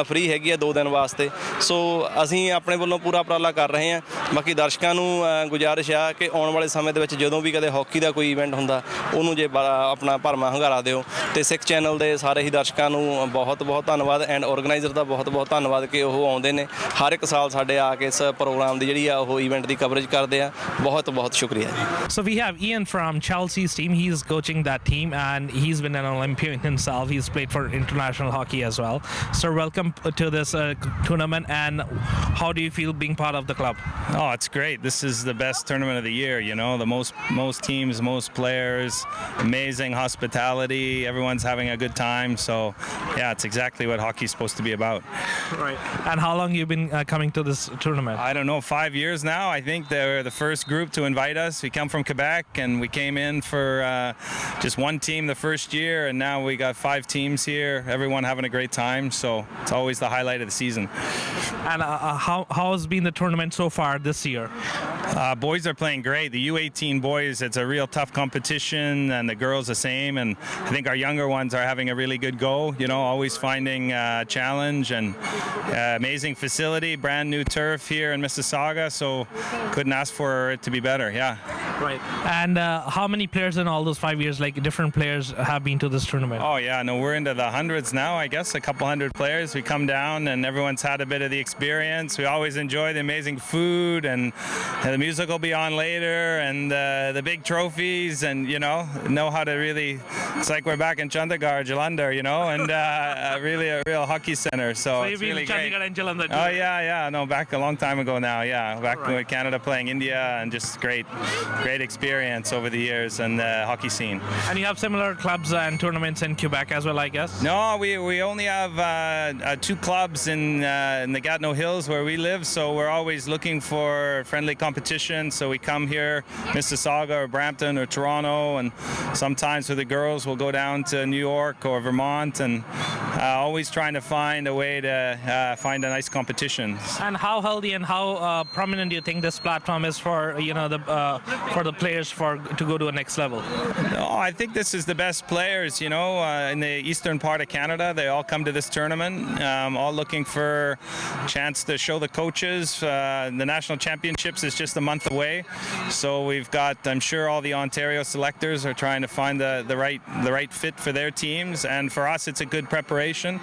ਫ੍ਰੀ ਹੈਗੀ ਆ 2 ਦਿਨ ਵਾਸਤੇ। ਸੋ ਅਸੀਂ ਆਪਣੇ ਵੱਲੋਂ ਪੂਰਾ ਉਪਰਾਲਾ ਕਰ ਰਹੇ ਹਾਂ। ਬਾਕੀ ਦਰਸ਼ਕਾਂ ਨੂੰ ਗੁਜ਼ਾਰਿਸ਼ ਆ ਕਿ ਆਉਣ ਵਾਲੇ ਸਮੇਂ ਦੇ ਵਿੱਚ ਜਦੋਂ ਵੀ ਕਦੇ ਹਾਕੀ ਦਾ ਕੋਈ ਇਵੈਂਟ ਹੁੰਦਾ ਉਹਨੂੰ ਜੇ ਆਪਣਾ ਭਰਮਾ ਹੰਗਾਰਾ ਦਿਓ। ਤੇ ਸਿੱਖ ਚੈਨਲ ਦੇ ਸਾਰੇ ਹੀ ਦਰਸ਼ਕਾਂ ਨੂੰ ਬਹੁਤ ਬਹੁਤ ਧੰਨਵਾਦ ਐਂਡ ਆਰਗੇਨਾਈਜ਼ਰ ਦਾ ਬਹੁਤ ਬਹੁਤ ਧੰਨਵਾਦ ਕਿ ਉਹ ਆਉਂਦੇ ਨੇ ਹਰ ਇੱਕ ਸਾਲ ਸਾਡੇ ਆ ਕੇ ਇਸ ਪ੍ਰੋਗਰਾਮ ਦੀ ਜਿਹੜੀ ਆ ਉਹ ਇਵੈਂਟ ਦੀ ਕਵਰੇਜ ਕਰਦੇ ਆ। ਬਹੁਤ ਬਹੁਤ ਸ਼ੁਕਰੀਆ ਜੀ। So we have Ian from Chelsea's team. He's coaching that team and he's been an Olympian himself. He's played for international hockey as well. Sir, welcome to this tournament, and how do you feel being part of the club? Oh, it's great. This is the best tournament of the year, you know. The most teams, most players, amazing hospitality. Everyone's having a good time. So, yeah, it's exactly what hockey's supposed to be about. Right. And how long you been coming to this tournament? I don't know, 5 years now. I think they were the first group to invite us. We come from Quebec, and we came in for just one team the first year, and now we got 5 teams here. Everyone having a great time. So it's always the highlight of the season. And how has been the tournament so far this year? Boys are playing great. The U18 boys, it's a real tough competition, and the girls the same. And I think our younger ones are having a really good go. You know, always finding a challenge, and amazing facility, brand new turf here in Mississauga. So couldn't ask for it to be better. Yeah. Right. And how many players in all those 5 years, like different players, have been to this tournament? Oh yeah, no, we're into the hundreds now. I guess a couple hundred players. We come down, and everyone's had a bit of the experience. We always enjoy the amazing food, and the music will be on later, and the big trophies, and you know how to really. It's like we're back in Chandigarh, Jalandhar, you know, and really a real hockey center. So So it's you've been really in Chandigarh great. and Jalandhar. Oh yeah, no, back a long time ago now. Yeah, back Right. with Canada playing India, and just great experience over the years in the hockey scene. And you have similar clubs and tournaments in Quebec as well, I guess? No, we only have 2 clubs in the Gatineau Hills where we live, so we're always looking for friendly competition. So we come here, Mississauga or Brampton or Toronto, and sometimes with the girls we'll go down to New York or Vermont, and always trying to find a way to find a nice competition. And how healthy and how prominent do you think this platform is for for the players to go to a next level? No, I think this is the best players, you know, in the eastern part of Canada. They all come to this tournament, all looking for a chance to show the coaches. The national championships is just a month away, so we've got, I'm sure all the Ontario selectors are trying to find the right fit for their teams, and for us it's a good preparation.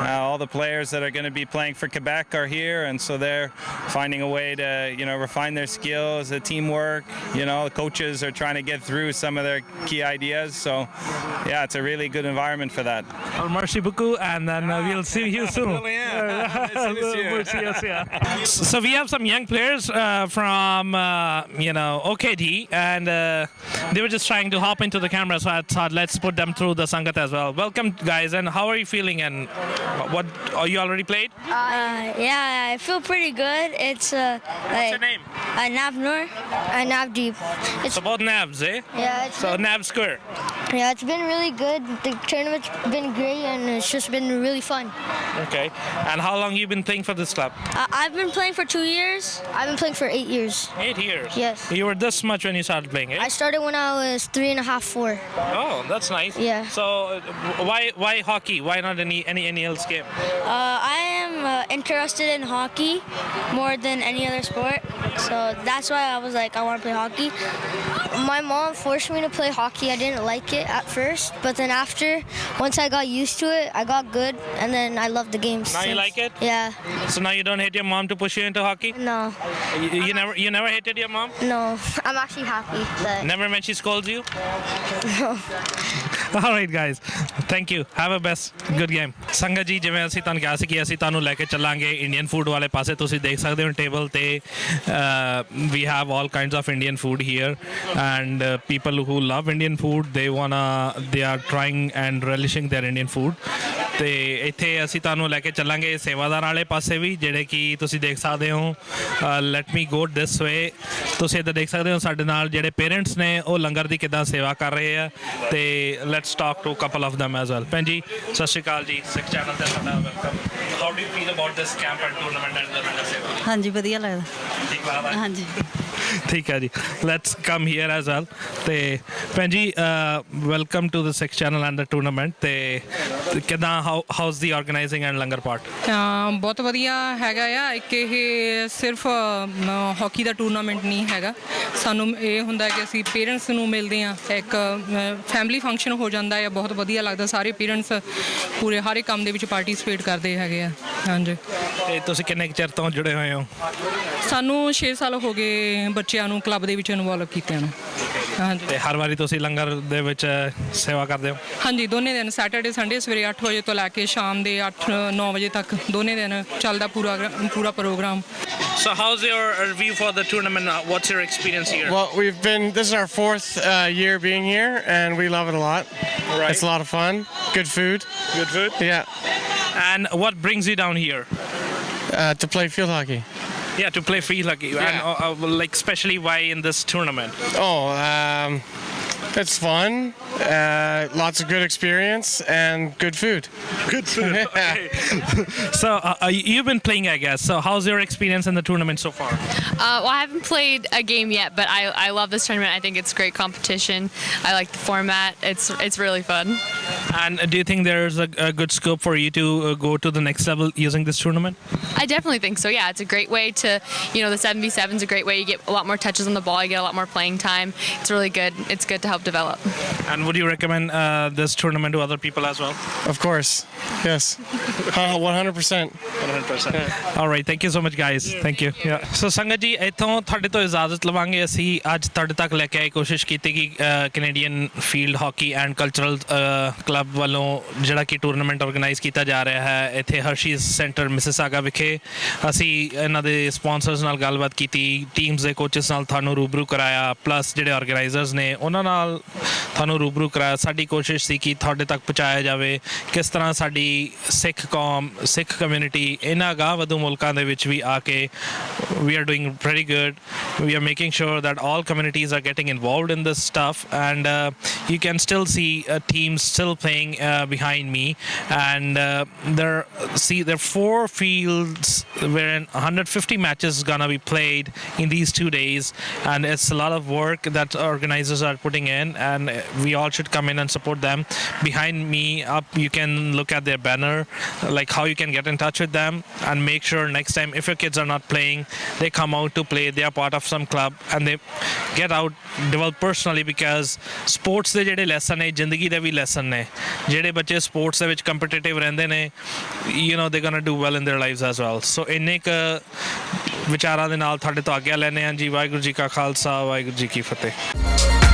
All the players that are going to be playing for Quebec are here, and so they're finding a way to, you know, refine their skills, the teamwork. You know, the coaches are trying to get through some of their key ideas. So, yeah, it's a really good environment for that. Well, merci beaucoup, and then we'll see you soon. Merci, yes. So we have some young players from, OKD, and they were just trying to hop into the camera, so I thought let's put them through the Sangat as well. Welcome, guys, and how are you feeling feeling, and what you already played? Yeah, I feel pretty good. It's What's your name? Navnur, Navdeep. It's So both Navs, eh? yeah, it's So Nav Square. yeah, it's been really good. The tournament's been great, and it's just been really fun. Okay. And how long you been playing for this club? I've been playing for 2 years. I've been playing for 8 years. 8 years. Yes. You were this much when you started playing, eh? I started when I was 3.5, 4. Oh, that's nice. Yeah. So why hockey? Why not any else game? I am interested in hockey more than any other sport, so that's why I was like, I want to play hockey. My mom forced me to play hockey. I didn't like it at first, but then after, once I got used to it, I got good, and then I loved the game. Now you like it? Yeah. So now you don't hate your mom to push you into hockey? No. You never hated your mom? No. I'm actually happy that. Never when she scolds you? All right guys, thank you. Have a best good game. ਸੰਗਤ ਜੀ ਜਿਵੇਂ ਅਸੀਂ ਤੁਹਾਨੂੰ ਕਿਹਾ ਸੀ ਕਿ ਅਸੀਂ ਤੁਹਾਨੂੰ ਲੈ ਕੇ ਚੱਲਾਂਗੇ ਇੰਡੀਅਨ ਫੂਡ ਵਾਲੇ ਪਾਸੇ ਤੁਸੀਂ ਦੇਖ ਸਕਦੇ ਹੋ ਟੇਬਲ ਤੇ we have all kinds of Indian food here and people who love Indian food they are trying and relishing their Indian food ਤੇ ਇੱਥੇ ਅਸੀਂ ਤੁਹਾਨੂੰ ਲੈ ਕੇ ਚੱਲਾਂਗੇ ਸੇਵਾਦਾਰ ਵਾਲੇ ਪਾਸੇ ਵੀ ਜਿਹੜੇ ਕਿ ਤੁਸੀਂ ਦੇਖ ਸਕਦੇ ਹੋ ਲੈਟ ਮੀ ਗੋ ਦਿਸ ਵੇ ਤੁਸੀਂ ਇੱਧਰ ਦੇਖ ਸਕਦੇ ਹੋ ਸਾਡੇ ਨਾਲ ਜਿਹੜੇ ਪੇਰੈਂਟਸ ਨੇ ਉਹ ਲੰਗਰ ਦੀ ਕਿੱਦਾਂ ਸੇਵਾ ਕਰ ਰਹੇ ਆ ਤੇ let's talk to couple of them as well ਭੈਣ ਜੀ ਸਤਿ ਸ਼੍ਰੀ ਅਕਾਲ ਜੀ ਸਿੱਖ ਚੈਨਲ ਤੇ ਤੁਹਾਡਾ welcome how do you feel about this camp and tournament and langar seva ਹਾਂਜੀ ਵਧੀਆ ਲੱਗਦਾ ਠੀਕ ਲੱਗਦਾ ਹਾਂਜੀ ਠੀਕ ਹੈ ਜੀ let's come here as well ਤੇ ਭੈਣ ਜੀ welcome to the Sikh channel and the tournament ਤੇ ਕਿੱਦਾਂ ਹਾਊਸ ਦੀ ਆਰਗੇਨਾਈਜ਼ਿੰਗ ਐਂਡ ਲੰਗਰ ਪਾਰਟ ਬਹੁਤ ਵਧੀਆ ਹੈਗਾ ਆ ਇੱਕ ਇਹ ਸਿਰਫ ਹਾਕੀ ਦਾ ਟੂਰਨਾਮੈਂਟ ਨਹੀਂ ਹੈਗਾ ਸਾਨੂੰ ਇਹ ਹੁੰਦਾ ਕਿ ਅਸੀਂ ਪੇਰੈਂਟਸ ਨੂੰ ਮਿਲਦੇ ਹਾਂ ਇੱਕ ਫੈਮਿਲੀ ਫੰਕਸ਼ਨ ਹੋ ਜਾਂਦਾ ਹੈ ਬਹੁਤ ਵਧੀਆ ਲੱਗਦਾ ਸਾਰੇ ਪੇਰੈਂਟਸ ਪੂਰੇ ਹਰ ਇੱਕ ਕੰਮ ਦੇ ਵਿੱਚ ਪਾਰਟਿਸਿਪੇਟ ਕਰਦੇ ਹੈਗੇ ਆ ਹਾਂਜੀ ਤੇ ਤੁਸੀਂ ਕਿੰਨੇ ਕੁ ਚਿਰ ਤੋਂ ਜੁੜੇ ਹੋਏ ਹੋ ਸਾਨੂੰ 6 ਸਾਲ ਹੋ ਗਏ ਬੱਚਿਆਂ ਨੂੰ ਕਲੱਬ ਦੇ ਵਿੱਚ ਇਨਵੋਲਵ ਕੀਤਿਆਂ ਨੂੰ ਹਾਂਜੀ ਤੇ ਹਰ ਵਾਰੀ ਤੁਸੀਂ ਲੰਗਰ ਦੇ ਵਿੱਚ ਸੇਵਾ ਕਰਦੇ ਹੋ ਹਾਂਜੀ ਦੋਨੇ ਦਿਨ ਸੈਟਰਡੇ ਸੰਡੇ ਸਵੇਰੇ 8 ਵਜੇ ਤੋਂ ਲੈ ਕੇ ਸ਼ਾਮ ਦੇ 8-9 ਵਜੇ ਤੱਕ ਦੋਨੇ ਦਿਨ ਚੱਲਦਾ ਪੂਰਾ programme So how's your review for the tournament? What's your experience here? Well, this is our 4th year being here, and we love it a lot. Right. It's a lot of fun. Good food. Good food? Yeah. And what brings you down here? To play field hockey. Yeah, to play field hockey. Yeah. And like especially why in this tournament? It's fun. Lots of good experience and good food. Good food. Okay. So you've been playing, I guess. So how's your experience in the tournament so far? Well, I haven't played a game yet, but I love this tournament. I think it's great competition. I like the format. It's really fun. And do you think there's a good scope for you to go to the next level using this tournament? I definitely think so. Yeah, it's a great way to, the 7v7 is a great way. You get a lot more touches on the ball. You get a lot more playing time. It's really good. It's good to help develop. And would you recommend this tournament to other people as well? Of course. Yes. 100%. 100%. All right. Thank you so much, guys. Thank you. Yeah. So ਸੰਗਤ ਜੀ ਇੱਥੋਂ ਤੁਹਾਡੇ ਤੋਂ ਇਜਾਜ਼ਤ ਲਵਾਂਗੇ ਅਸੀਂ ਅੱਜ ਤੁਹਾਡੇ ਤੱਕ ਲੈ ਕੇ ਆਏ ਕੋਸ਼ਿਸ਼ ਕੀਤੀ ਕਿ Canadian field hockey and cultural club ਵੱਲੋਂ ਜਿਹੜਾ ਕਿ ਟੂਰਨਾਮੈਂਟ ਆਰਗੇਨਾਈਜ਼ ਕੀਤਾ ਜਾ ਰਿਹਾ ਹੈ ਇੱਥੇ ਹਰਸ਼ੀਜ਼ ਸੈਂਟਰ ਮਿਸਿਸਾਗਾ ਵਿਖੇ ਅਸੀਂ ਇਹਨਾਂ ਦੇ ਸਪਾਂਸਰਸ ਨਾਲ ਗੱਲਬਾਤ ਕੀਤੀ ਟੀਮਸ ਦੇ ਕੋਚਸ ਨਾਲ ਤੁਹਾਨੂੰ ਰੂਬਰੂ ਕਰਾਇਆ ਪਲੱਸ ਜਿਹੜੇ ਆਰਗੇਨਾਈਜ਼ਰਸ ਨੇ ਉਹਨਾਂ ਨਾਲ ਤੁਹਾਨੂੰ ਰੂਬਰੂ ਕਰਾਇਆ ਸਾਡੀ ਕੋਸ਼ਿਸ਼ ਸੀ ਕਿ ਤੁਹਾਡੇ ਤੱਕ ਪਹੁੰਚਾਇਆ ਜਾਵੇ ਕਿਸ ਤਰ੍ਹਾਂ ਸਾਡੀ ਸਿੱਖ ਕੌਮ ਸਿੱਖ ਕਮਿਊਨਿਟੀ ਇਹਨਾਂ ਅਗਾਂਹ ਵਧੂ ਮੁਲਕਾਂ ਦੇ ਵਿੱਚ ਵੀ ਆ ਕੇ we are doing pretty good. We are making sure that all communities are getting involved in this stuff, and you can still see teams still playing behind me, and there are 4 fields wherein 150 matches is gonna be played in these 2 days, and it's a lot of work that organizers are putting in, and we all should come in and support them. Behind me up you can look at their banner, like how you can get in touch with them and make sure next time if your kids are not playing they come out to play, they are part of some club and they get out, develop personally, because sports ਦੇ ਜਿਹੜੇ lesson ਨੇ ਜ਼ਿੰਦਗੀ ਦੇ ਵੀ lesson ਨੇ ਜਿਹੜੇ ਬੱਚੇ sports ਦੇ ਵਿੱਚ ਕੰਪੀਟੀਟਿਵ ਰਹਿੰਦੇ ਨੇ they're gonna do well in their lives as well. So ਇੰਨੇ ਕੁ ਵਿਚਾਰਾਂ ਦੇ ਨਾਲ ਤੁਹਾਡੇ ਤੋਂ ਆਗਿਆ ਲੈਂਦੇ ਹਾਂ ਜੀ ਵਾਹਿਗੁਰੂ ਜੀ ਕਾ ਖਾਲਸਾ ਵਾਹਿਗੁਰੂ ਜੀ ਕੀ ਫਤਿਹ